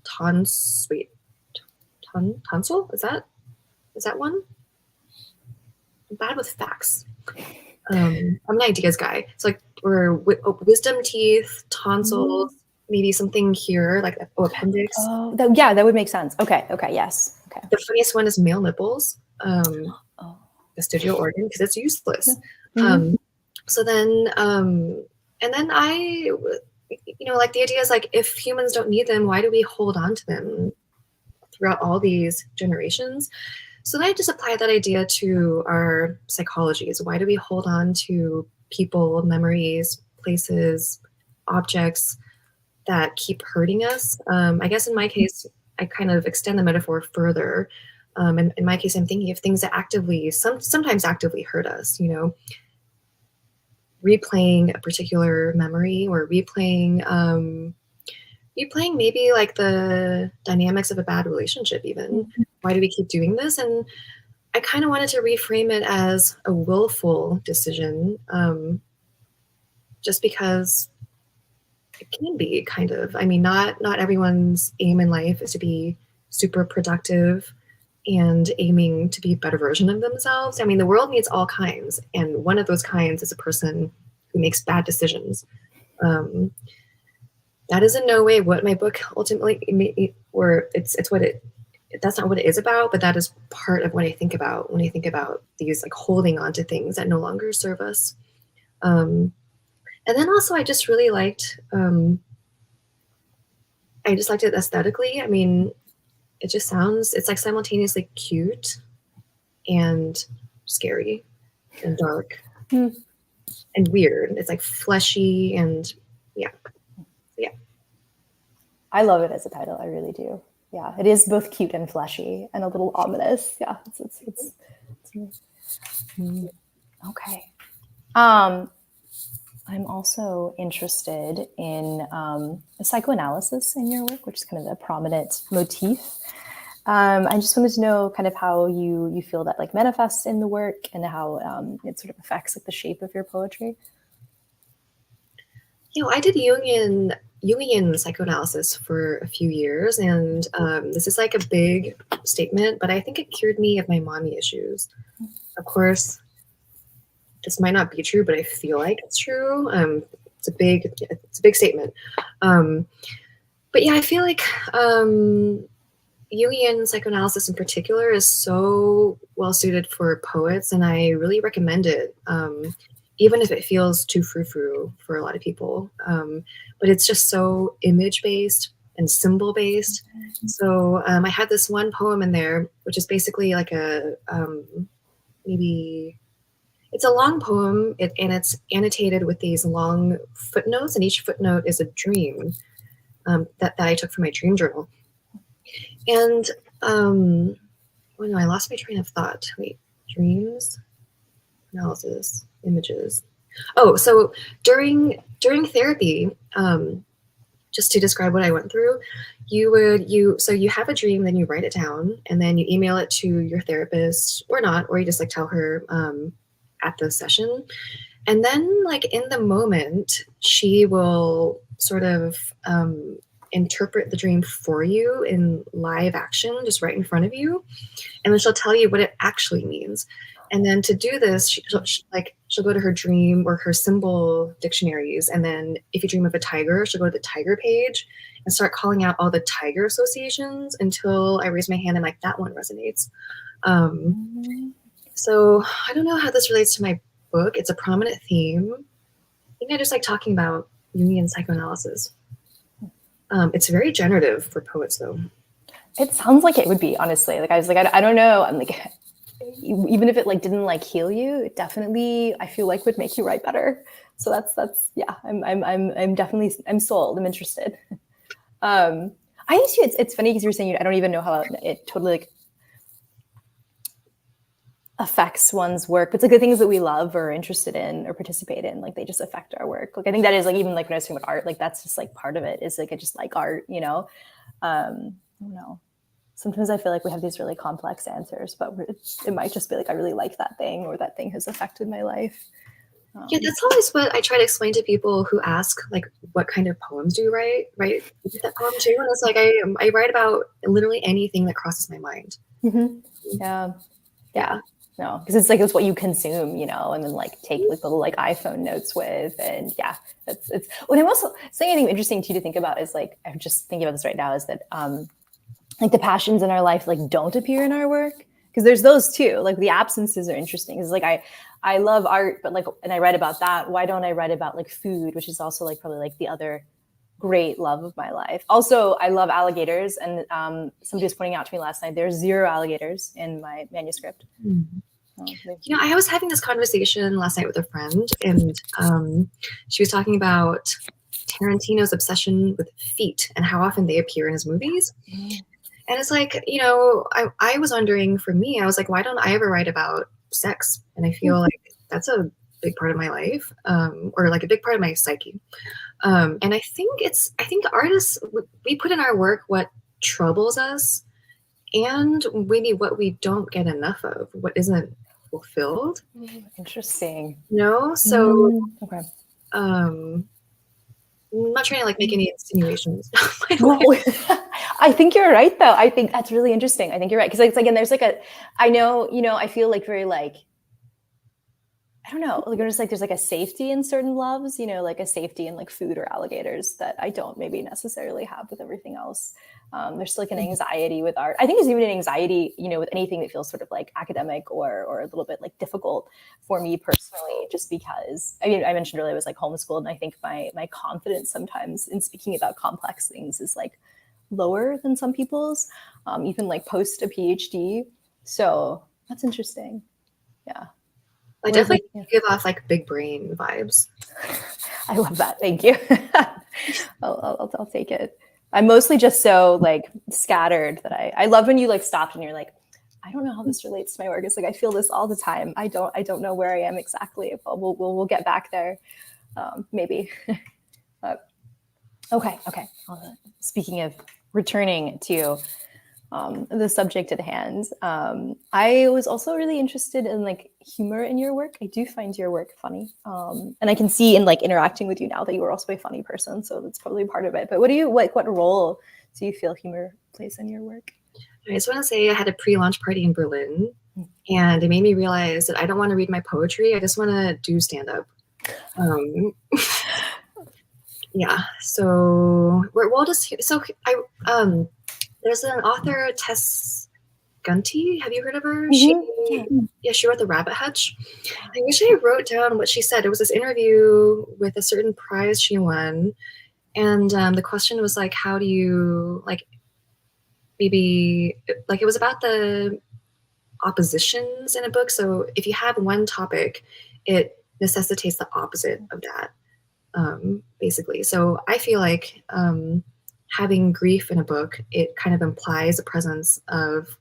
tonsil? Is that one? I'm bad with facts. I'm an ideas guy. It's like wisdom teeth, tonsils, maybe something here, like appendix. Oh, that would make sense. Okay, yes. Okay. The funniest one is male nipples, vestigial organ, because it's useless. So then, and then I, like the idea is like, if humans don't need them, why do we hold on to them throughout all these generations? So then I just apply that idea to our psychologies. Why do we hold on to people, memories, places, objects that keep hurting us? I guess in my case, I kind of extend the metaphor further. In my case, I'm thinking of things that sometimes actively hurt us, replaying a particular memory, or replaying maybe like the dynamics of a bad relationship even. Why do we keep doing this? And I kind of wanted to reframe it as a willful decision, just because it can be kind of, I mean, not everyone's aim in life is to be super productive and aiming to be a better version of themselves. I mean, the world needs all kinds, and one of those kinds is a person who makes bad decisions. That is in no way what my book ultimately, or it's what it, that's not what it is about, but that is part of what I think about when I think about these like holding on to things that no longer serve us. And then also I just really liked, it aesthetically. I mean, it's like simultaneously cute and scary and dark and weird. It's like fleshy and yeah. I love it as a title. I really do. Yeah, it is both cute and fleshy and a little ominous. Yeah, it's okay. I'm also interested in psychoanalysis in your work, which is kind of a prominent motif. I just wanted to know kind of how you feel that like manifests in the work, and how it sort of affects like the shape of your poetry. I did Jungian psychoanalysis for a few years, and this is like a big statement, but I think it cured me of my mommy issues. Of course, this might not be true, but I feel like it's true. It's a big statement. But yeah, I feel like Jungian psychoanalysis in particular is so well suited for poets, and I really recommend it. Even if it feels too frou-frou for a lot of people. But it's just so image-based and symbol-based. So I had this one poem in there, which is basically like maybe, it's a long poem, and it's annotated with these long footnotes, and each footnote is a dream that I took from my dream journal. And, I lost my train of thought. Wait, dreams, analysis, images. Oh, so during therapy, just to describe what I went through, so you have a dream, then you write it down, and then you email it to your therapist, or not, or you just like tell her at the session. And then like in the moment, she will sort of interpret the dream for you in live action, just right in front of you. And then she'll tell you what it actually means. And then to do this, she'll go to her dream or her symbol dictionaries. And then if you dream of a tiger, she'll go to the tiger page and start calling out all the tiger associations until I raise my hand and like, that one resonates. So I don't know how this relates to my book. It's a prominent theme. I think I just like talking about Jungian psychoanalysis. It's very generative for poets, though. It sounds like it would be, honestly. Like I was like, I don't know. I'm like, even if it like didn't like heal you, it definitely I feel like would make you write better. So that's yeah. I'm definitely sold. I'm interested. I think too, it's funny because you were saying I don't even know how it totally like affects one's work. But it's like the things that we love or are interested in or participate in, like they just affect our work. Like I think that is like even like when I was talking about art, like that's just like part of it is like I just like art, you know. I don't know. Sometimes I feel like we have these really complex answers, but it might just be like I really like that thing or that thing has affected my life. Yeah, that's always what I try to explain to people who ask, like, what kind of poems do you write? Write that poem too? And it's like I write about literally anything that crosses my mind. Mm-hmm. Yeah. No, because it's like it's what you consume, you know, and then like take like little like iPhone notes with, and yeah, it's. What I'm also saying, anything interesting to you to think about is like I'm just thinking about this right now is that like the passions in our life like don't appear in our work, because there's those too. Like the absences are interesting. It's like I love art, but like, and I write about that. Why don't I write about like food, which is also like probably like the other great love of my life. Also, I love alligators, and somebody was pointing out to me last night there's 0 alligators in my manuscript. Mm-hmm. You know, I was having this conversation last night with a friend, and she was talking about Tarantino's obsession with feet and how often they appear in his movies. And it's like, you know, I was wondering for me, I was like, why don't I ever write about sex? And I feel like that's a big part of my life, or like a big part of my psyche. And I think artists, we put in our work what troubles us and maybe what we don't get enough of, what isn't fulfilled. Interesting. No, so okay. I'm not trying to like make any insinuations. No. I think you're right though. I think that's really interesting. I think you're right. Because it's like, and there's like I know, you know, I feel like very like, I don't know, like there's like a safety in certain loves, you know, like a safety in like food or alligators that I don't maybe necessarily have with everything else. There's like an anxiety with art. I think there's even an anxiety, you know, with anything that feels sort of like academic or a little bit like difficult for me personally, just because, I mean, I mentioned earlier I was like homeschooled, and I think my confidence sometimes in speaking about complex things is like lower than some people's, even like post a PhD. So that's interesting. Yeah. I definitely give off like big brain vibes. I love that. Thank you. I'll take it. I'm mostly just so like scattered that I love when you like stopped and you're like, I don't know how this relates to my work. It's like I feel this all the time. I don't know where I am exactly. But we'll get back there, maybe. But okay. Speaking of returning to the subject at hand, I was also really interested in like humor in your work. I do find your work funny, and I can see in like interacting with you now that you are also a funny person, so that's probably part of it. But what role do you feel humor plays in your work? I just want to say I had a pre-launch party in Berlin, and it made me realize that I don't want to read my poetry. I just want to do stand-up. Yeah, so there's an author, Tess Gunty. Have you heard of her? Mm-hmm. She wrote The Rabbit Hutch. I wish I wrote down what she said. It was this interview with a certain prize she won, and the question was like, how do you like maybe like it was about the oppositions in a book. So if you have one topic, it necessitates the opposite of that. Basically. So I feel like having grief in a book, it kind of implies the presence of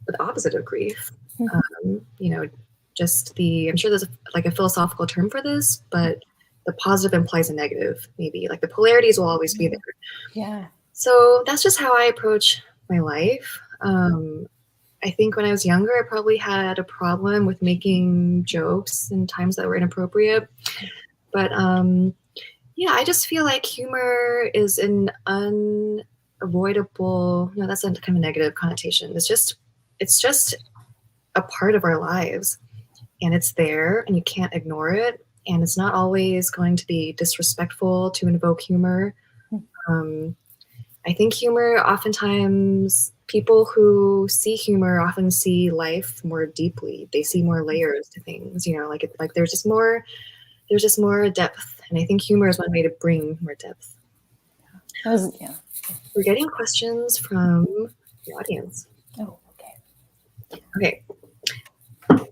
the opposite of grief. You know, I'm sure there's like a philosophical term for this, but the positive implies a negative, maybe. Like the polarities will always be there. Yeah. So that's just how I approach my life. I think when I was younger, I probably had a problem with making jokes in times that were inappropriate. But yeah, I just feel like humor is an unavoidable, that's a kind of negative connotation. It's just a part of our lives, and it's there and you can't ignore it. And it's not always going to be disrespectful to invoke humor. I think humor, oftentimes, people who see humor often see life more deeply. They see more layers to things, you know, like there's just more depth. And I think humor is one way to bring more depth. Yeah. We're getting questions from the audience. Oh, okay. Okay.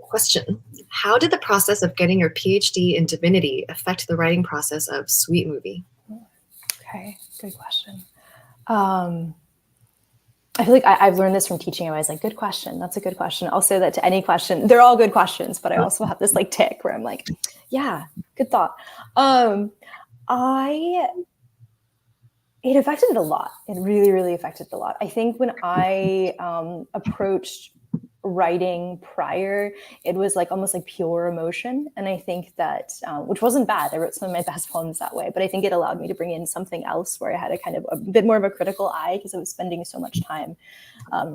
Question. How did the process of getting your PhD in divinity affect the writing process of Sweet Movie? Okay, good question. I feel like I've learned this from teaching. I was like, good question. That's a good question. I'll say that to any question. They're all good questions, but I also have this like tick where I'm like, yeah, good thought. It affected it a lot. It really, really affected it a lot. I think when I approached writing prior, it was like almost like pure emotion. And I think that, which wasn't bad. I wrote some of my best poems that way, but I think it allowed me to bring in something else where I had a kind of a bit more of a critical eye because I was spending so much time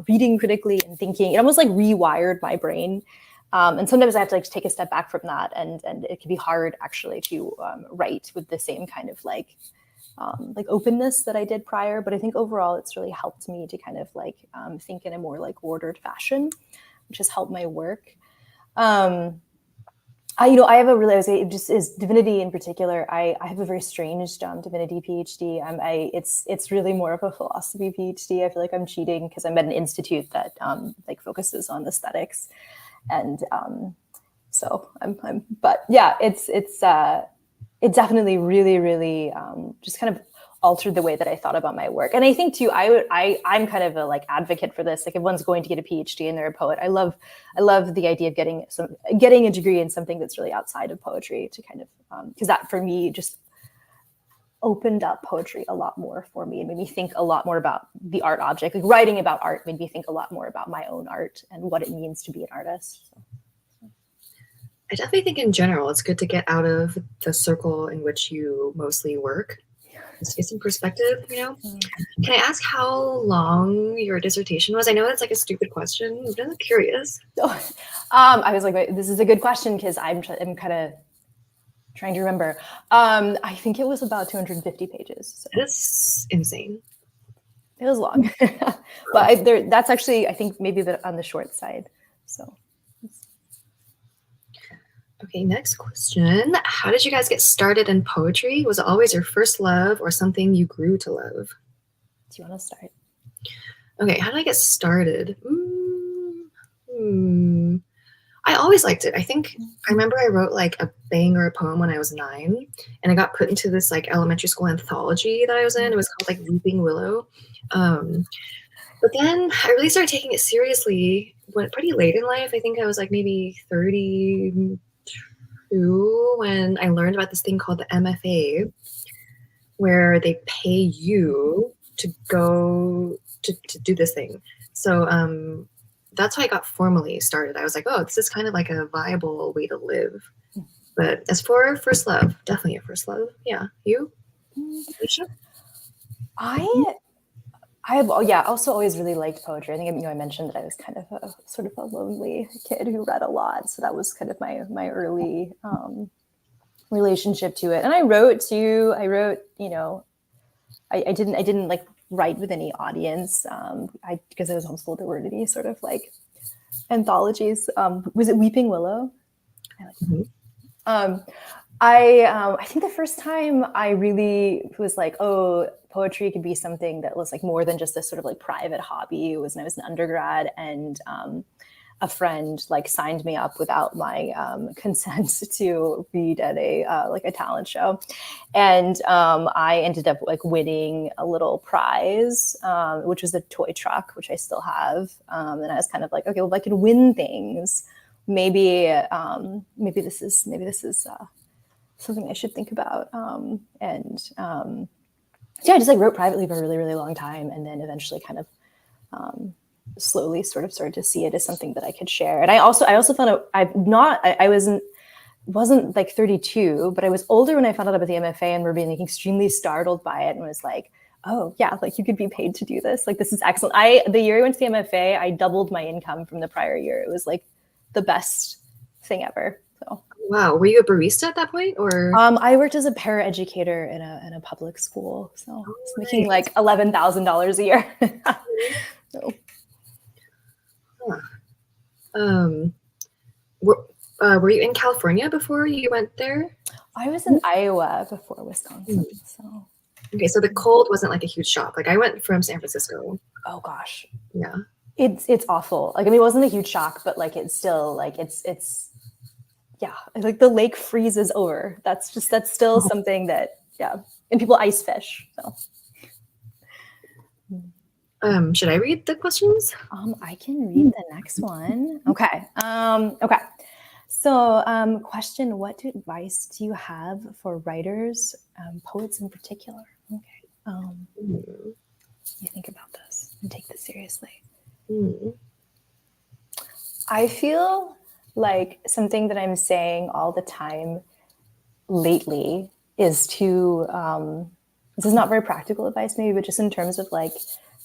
reading critically and thinking. It almost like rewired my brain. And sometimes I have to like take a step back from that. And it can be hard actually to write with the same kind of like openness that I did prior. But I think overall it's really helped me to kind of like think in a more like ordered fashion, which has helped my work. I have a really, just is divinity in particular. I have a very strange divinity PhD. It's really more of a philosophy PhD. I feel like I'm cheating because I'm at an institute that like focuses on aesthetics, and so but yeah, it definitely really, really just kind of altered the way that I thought about my work. And I think too, I'm kind of a like advocate for this. Like if one's going to get a PhD and they're a poet, I love the idea of getting a degree in something that's really outside of poetry to kind of, because that for me just opened up poetry a lot more for me and made me think a lot more about the art object. Like writing about art made me think a lot more about my own art and what it means to be an artist. So. I definitely think in general, it's good to get out of the circle in which you mostly work. Just get some perspective, you know? Can I ask how long your dissertation was? I know that's like a stupid question. I'm just curious. I was like, this is a good question because I'm kind of trying to remember. I think it was about 250 pages. So. That's insane. It was long. But that's actually, I think, maybe on the short side. So. Okay, next question. How did you guys get started in poetry? Was it always your first love or something you grew to love? Do you want to start? Okay, how did I get started? I always liked it. I think I remember I wrote like a bang or a poem when I was 9, and I got put into this like elementary school anthology that I was in. It was called like Weeping Willow. But then I really started taking it seriously pretty late in life. I think I was like maybe 32 when I learned about this thing called the MFA, where they pay you to go to do this thing. So that's how I got formally started. I was like, oh, this is kind of like a viable way to live. But as for first love, definitely a first love. Yeah. You? Alisha? I have also always really liked poetry. I think I mentioned that I was kind of a sort of a lonely kid who read a lot, so that was kind of my early relationship to it. And I wrote, I didn't like write with any audience because I was homeschooled. There weren't any sort of like anthologies. Was it Weeping Willow? I think the first time I really was like, oh, poetry could be something that was like more than just this sort of like private hobby. It was when I was an undergrad, and a friend like signed me up without my consent to read at a talent show, and I ended up like winning a little prize, which was a toy truck, which I still have. And I was kind of like, okay, well, if I could win things, maybe this is something I should think about. I just like wrote privately for a really, really long time, and then eventually kind of slowly sort of started to see it as something that I could share. And I also found out I wasn't like 32, but I was older when I found out about the MFA and were being like extremely startled by it, and was like, oh yeah, like you could be paid to do this. Like this is excellent. The year I went to the MFA, I doubled my income from the prior year. It was like the best thing ever. So Wow. Were you a barista at that point, or? I worked as a paraeducator in a public school, so I was making like $11,000 a year. So. Were you in California before you went there? I was in Iowa before Wisconsin. So okay, so the cold wasn't like a huge shock. Like I went from San Francisco. Oh gosh. Yeah. It's awful. Like, I mean, it wasn't a huge shock, but like it's still like it's yeah, like the lake freezes over. That's still something that, yeah. And people ice fish. So should I read the questions? I can read the next one. Okay. Okay. So, question: what advice do you have for writers, poets in particular? Okay. You think about this and take this seriously. I feel like something that I'm saying all the time lately is to, this is not very practical advice maybe, but just in terms of like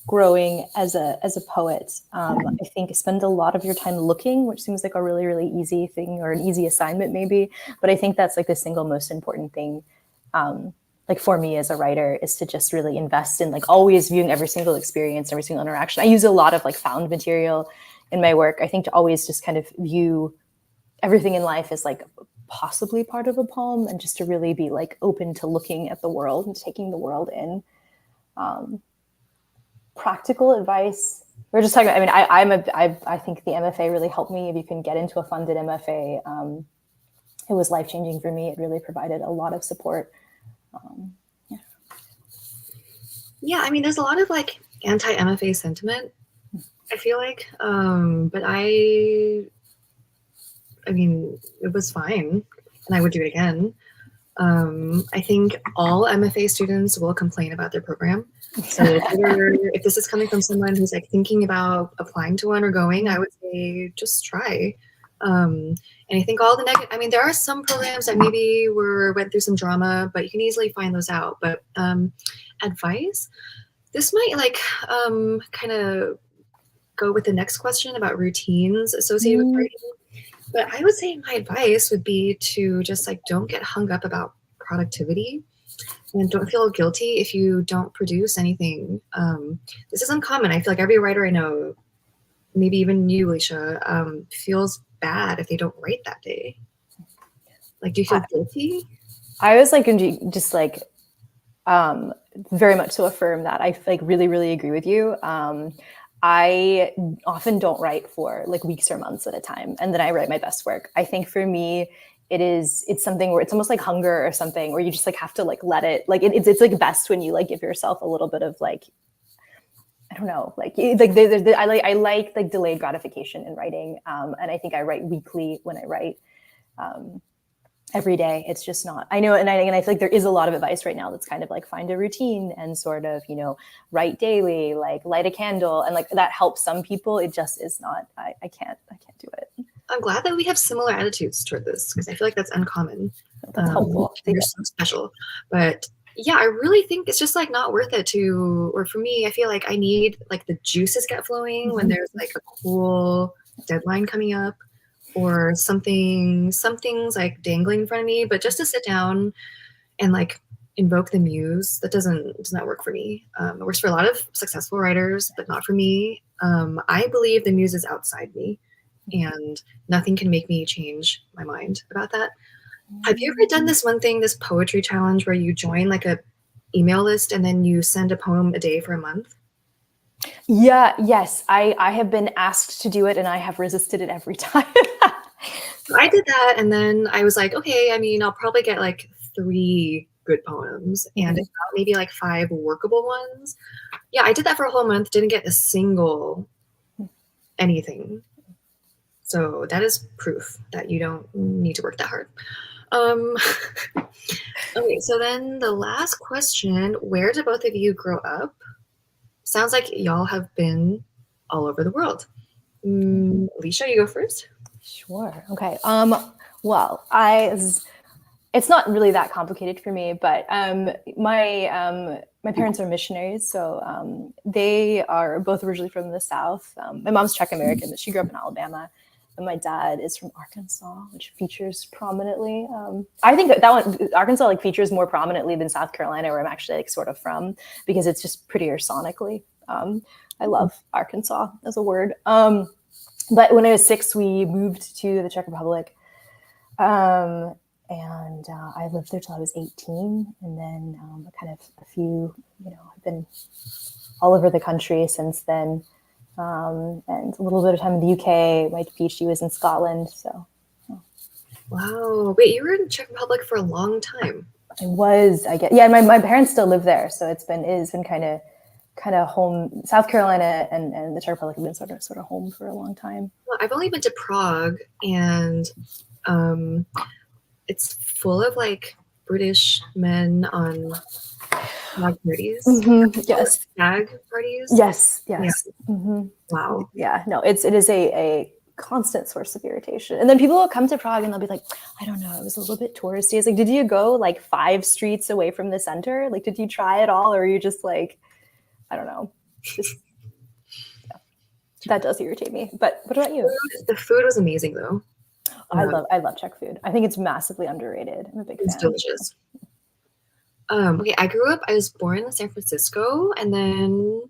growing as a poet, I think spend a lot of your time looking, which seems like a really, really easy thing or an easy assignment maybe. But I think that's like the single most important thing, like for me as a writer, is to just really invest in like always viewing every single experience, every single interaction. I use a lot of like found material in my work. I think to always just kind of view everything in life as like possibly part of a poem, and just to really be like open to looking at the world and taking the world in. Practical advice. We're just talking about, I think the MFA really helped me. If you can get into a funded MFA, it was life-changing for me. It really provided a lot of support. Yeah, I mean, there's a lot of like anti-MFA sentiment, I feel like, but I mean, it was fine, and I would do it again. I think all MFA students will complain about their program. So if this is coming from someone who's like thinking about applying to one or going, I would say just try. And I think all the negative, I mean, there are some programs that maybe went through some drama, but you can easily find those out. But advice, this might like kind of go with the next question about routines associated with writing. But I would say my advice would be to just like don't get hung up about productivity, and don't feel guilty if you don't produce anything. This is uncommon. I feel like every writer I know, maybe even you, Alisha, feels bad if they don't write that day. Like, do you feel guilty? I was like, just like, very much to affirm that. I like really, really agree with you. I often don't write for like weeks or months at a time, and then I write my best work. I think for me, it's something where it's almost like hunger or something, where you just like have to like let it, like it's like best when you like give yourself a little bit of like, I don't know, like I like delayed gratification in writing, and I think I write weekly when I write. Every day. It's just not, I know. And I feel like there is a lot of advice right now that's kind of like find a routine and sort of, write daily, like light a candle, and like that helps some people. It just is not, I can't do it. I'm glad that we have similar attitudes toward this, because I feel like that's uncommon. That's helpful. You're so special. But yeah, I really think it's just like not worth it or for me, I feel like I need like the juices get flowing when there's like a cool deadline coming up, or something's like dangling in front of me. But just to sit down and like invoke the muse, does not work for me. It works for a lot of successful writers, but not for me. I believe the muse is outside me, and nothing can make me change my mind about that. Have you ever done this poetry challenge where you join like a email list and then you send a poem a day for a month? Yes, I have been asked to do it, and I have resisted it every time. I did that, and then I was like, okay, I mean, I'll probably get like 3 good poems, and if not, maybe like 5 workable ones. Yeah, I did that for a whole month, didn't get a single anything. So that is proof that you don't need to work that hard. Okay, so then the last question, where did both of you grow up? Sounds like y'all have been all over the world. Alisha, you go first. Sure. Okay. Well, it's not really that complicated for me, but my parents are missionaries, so they are both originally from the South. My mom's Czech American, but she grew up in Alabama, and my dad is from Arkansas, which features prominently. I think that one, Arkansas, like features more prominently than South Carolina, where I'm actually like sort of from, because it's just prettier sonically. I love Arkansas as a word. But when I was 6, we moved to the Czech Republic. And I lived there till I was 18. And then kind of a few, I've been all over the country since then. And a little bit of time in the UK. My PhD was in Scotland. So. Wow. Wait, you were in Czech Republic for a long time. I was, I guess. Yeah, my parents still live there. So it's been kind of home. South Carolina and the Czech Republic have been sort of home for a long time. Well, I've only been to Prague, and it's full of like British men on stag parties. Mm-hmm. Yes. Stag parties. Yes. Yeah. Mm-hmm. Wow. Yeah. No, it is a constant source of irritation. And then people will come to Prague and they'll be like, I don't know, it was a little bit touristy. It's like, did you go like 5 streets away from the center? Like, did you try it all, or are you just like, I don't know. Just, yeah. That does irritate me. But what about you? The food was amazing though. I love Czech food. I think it's massively underrated. I'm a big fan. It's delicious. Okay, I was born in San Francisco, and then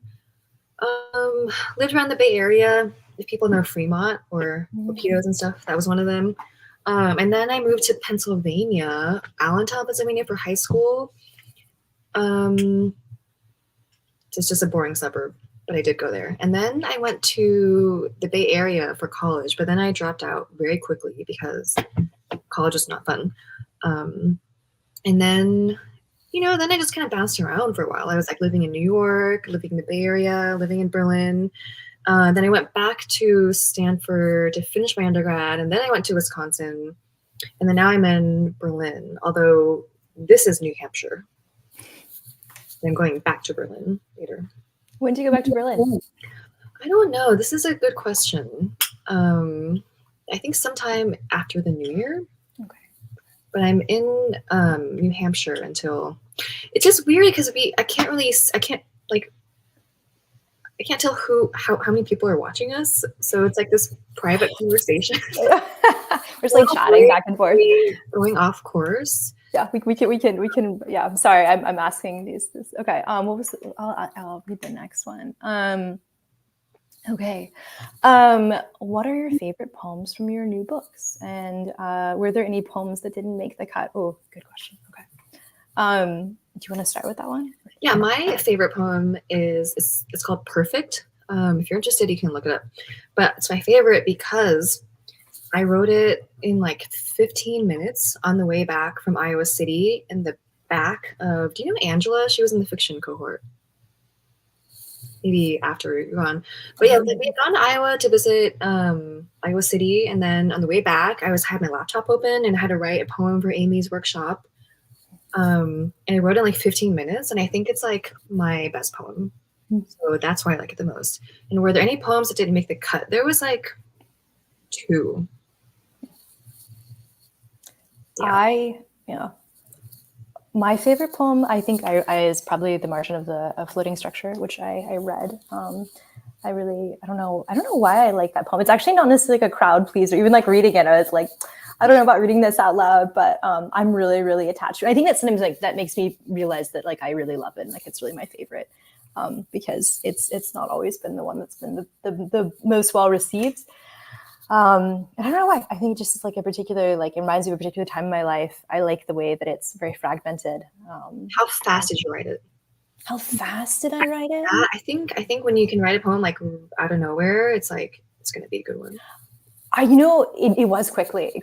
lived around the Bay Area. If people know Fremont or Rapidos and stuff, that was one of them. And then I moved to Pennsylvania, Allentown, Pennsylvania for high school. It's just a boring suburb, but I did go there. And then I went to the Bay Area for college, but then I dropped out very quickly because college was not fun. And then, then I just kind of bounced around for a while. I was like living in New York, living in the Bay Area, living in Berlin. Then I went back to Stanford to finish my undergrad, and then I went to Wisconsin, and then now I'm in Berlin, although this is New Hampshire. I'm going back to Berlin later. When do you go back to Berlin? I don't know. This is a good question. I think sometime after the New Year. Okay. But I'm in New Hampshire until. It's just weird because I can't tell how many people are watching us. So it's like this private conversation. We're just like chatting back and forth, going off course. Yeah, we can. Yeah, I'm sorry. I'm asking these. Okay. What was? I'll read the next one. Okay. What are your favorite poems from your new books? And were there any poems that didn't make the cut? Oh, good question. Okay. Do you want to start with that one? Yeah, my favorite poem it's called Perfect. If you're interested, you can look it up. But it's my favorite because I wrote it in like 15 minutes on the way back from Iowa City in the back of, do you know Angela? She was in the fiction cohort. Maybe after you're gone. But yeah, we had gone to Iowa to visit Iowa City. And then on the way back, I had my laptop open and I had to write a poem for Amy's workshop. And I wrote it in like 15 minutes. And I think it's like my best poem. So that's why I like it the most. And were there any poems that didn't make the cut? There was like 2. Yeah. My favorite poem, I think, is probably The Margin of the Floating Structure, which I read. I don't know why I like that poem. It's actually not necessarily like a crowd pleaser. Even like reading it, I was like, I don't know about reading this out loud, but I'm really, really attached to it. I think that sometimes like that makes me realize that like I really love it and like it's really my favorite because it's not always been the one that's been the most well received. I don't know why. I think it just is like a particular, like it reminds me of a particular time in my life. I like the way that it's very fragmented. How fast did you write it? How fast did I write it? I think when you can write a poem like out of nowhere, it's like it's gonna be a good one. It was quick. Like,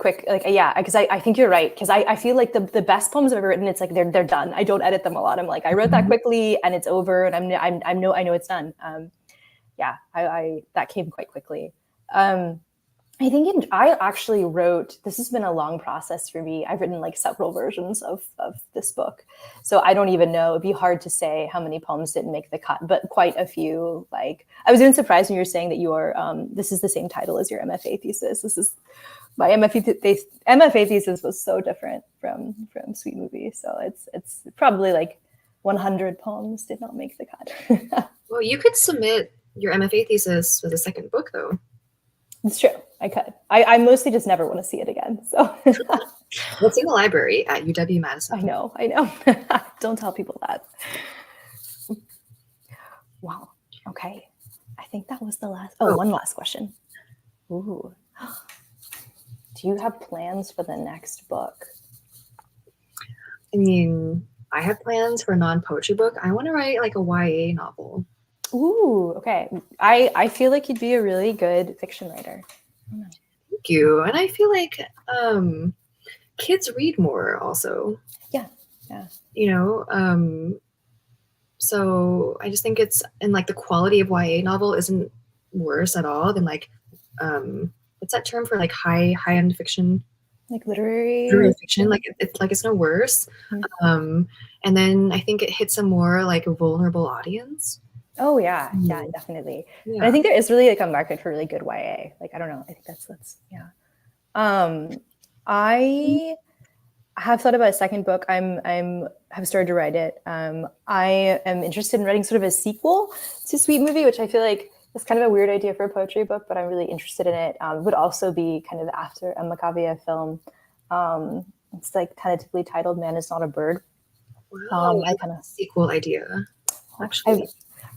yeah, because I think you're right. Because I feel like the best poems I've ever written, it's like they're done. I don't edit them a lot. I'm like, I wrote that quickly and it's over and I know it's done. Yeah, I that came quite quickly. I think I actually wrote, this has been a long process for me. I've written like several versions of this book. So I don't even know. It'd be hard to say how many poems didn't make the cut, but quite a few. Like I was even surprised when you were saying that this is the same title as your MFA thesis. This is my MFA thesis was so different from Sweet Movie. So it's probably like 100 poems did not make the cut. Well, you could submit your MFA thesis as a second book though. It's true. I could. I mostly just never want to see it again. So It's in the library at UW-Madison. I know. Don't tell people that. Wow. Okay. I think that was the last. Oh, one last question. Ooh. Do you have plans for the next book? I mean, I have plans for a non-poetry book. I want to write like a YA novel. Ooh, okay. I feel like you'd be a really good fiction writer. Thank you. And I feel like kids read more also. Yeah. You know, so I just think it's, and like the quality of YA novel isn't worse at all than like what's that term for like high-end fiction? Like literary fiction. Like it's no worse. And then I think it hits a more like a vulnerable audience. Oh yeah, definitely. Yeah. And I think there is really like a market for really good YA. Like I don't know. I think that's yeah. I have thought about a second book. Have started to write it. I am interested in writing sort of a sequel to Sweet Movie, which I feel like is kind of a weird idea for a poetry book, but I'm really interested in it. It would also be kind of after a Macavia film. It's like tentatively titled "Man Is Not a Bird." Wow, I kind of sequel idea. Actually,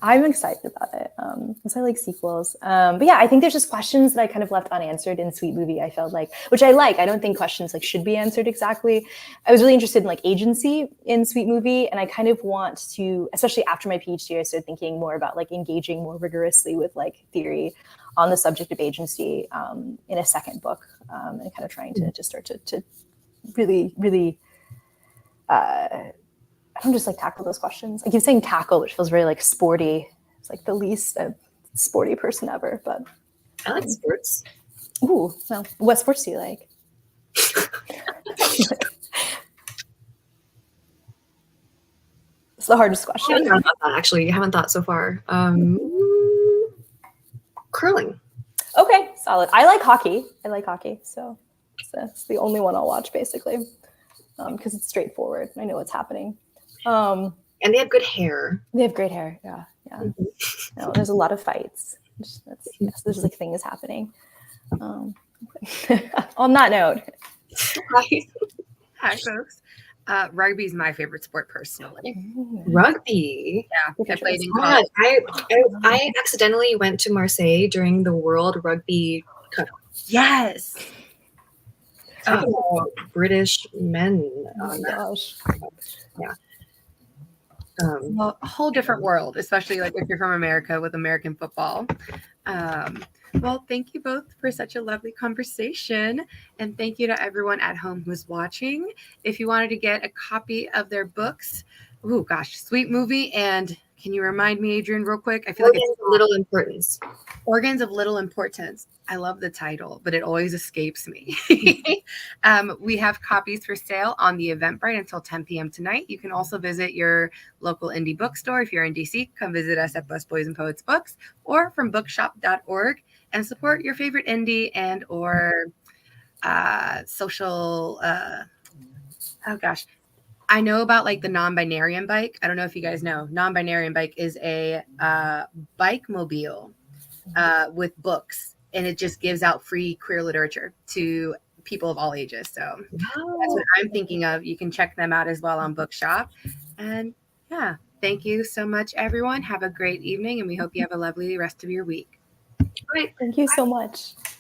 I'm excited about it because I like sequels. But yeah, I think there's just questions that I kind of left unanswered in Sweet Movie. I felt like, which I like. I don't think questions like should be answered exactly. I was really interested in like agency in Sweet Movie, and I kind of want to, especially after my PhD, I started thinking more about like engaging more rigorously with like theory on the subject of agency in a second book, and kind of trying to just start to really. I don't just like tackle those questions. I keep saying tackle, which feels very like sporty. It's like the least sporty person ever, but I like sports. Ooh, well, what sports do you like? It's the hardest question. I haven't thought about that, actually. I haven't thought so far. Curling. Okay, solid. I like hockey. So that's the only one I'll watch basically because it's straightforward. I know what's happening. And they have good hair. They have great hair. Yeah. There's a lot of fights. There's like things happening. On that note. Hi, folks. Rugby is my favorite sport personally. Rugby. Yeah, I played in college. I accidentally went to Marseille during the World Rugby Cup. Yes. British men. Oh my gosh. Yeah. Well, a whole different world, especially like if you're from America with American football. Well, thank you both for such a lovely conversation. And thank you to everyone at home who's watching. If you wanted to get a copy of their books, oh gosh, Sweet Movie. And can you remind me, Adrian, real quick? I feel like it's Little Importance. Organs of Little Importance. I love the title, but it always escapes me. We have copies for sale on the Eventbrite until 10 p.m. tonight. You can also visit your local indie bookstore. If you're in DC, come visit us at Busboys and Poets Books or from bookshop.org and support your favorite indie and or social. Oh gosh. I know about like the non-binarian bike. I don't know if you guys know. Non-binarian bike is a bike mobile with books, and it just gives out free queer literature to people of all ages. So that's what I'm thinking of. You can check them out as well on Bookshop. And yeah, thank you so much, everyone. Have a great evening, and we hope you have a lovely rest of your week. All right. Thank you so much.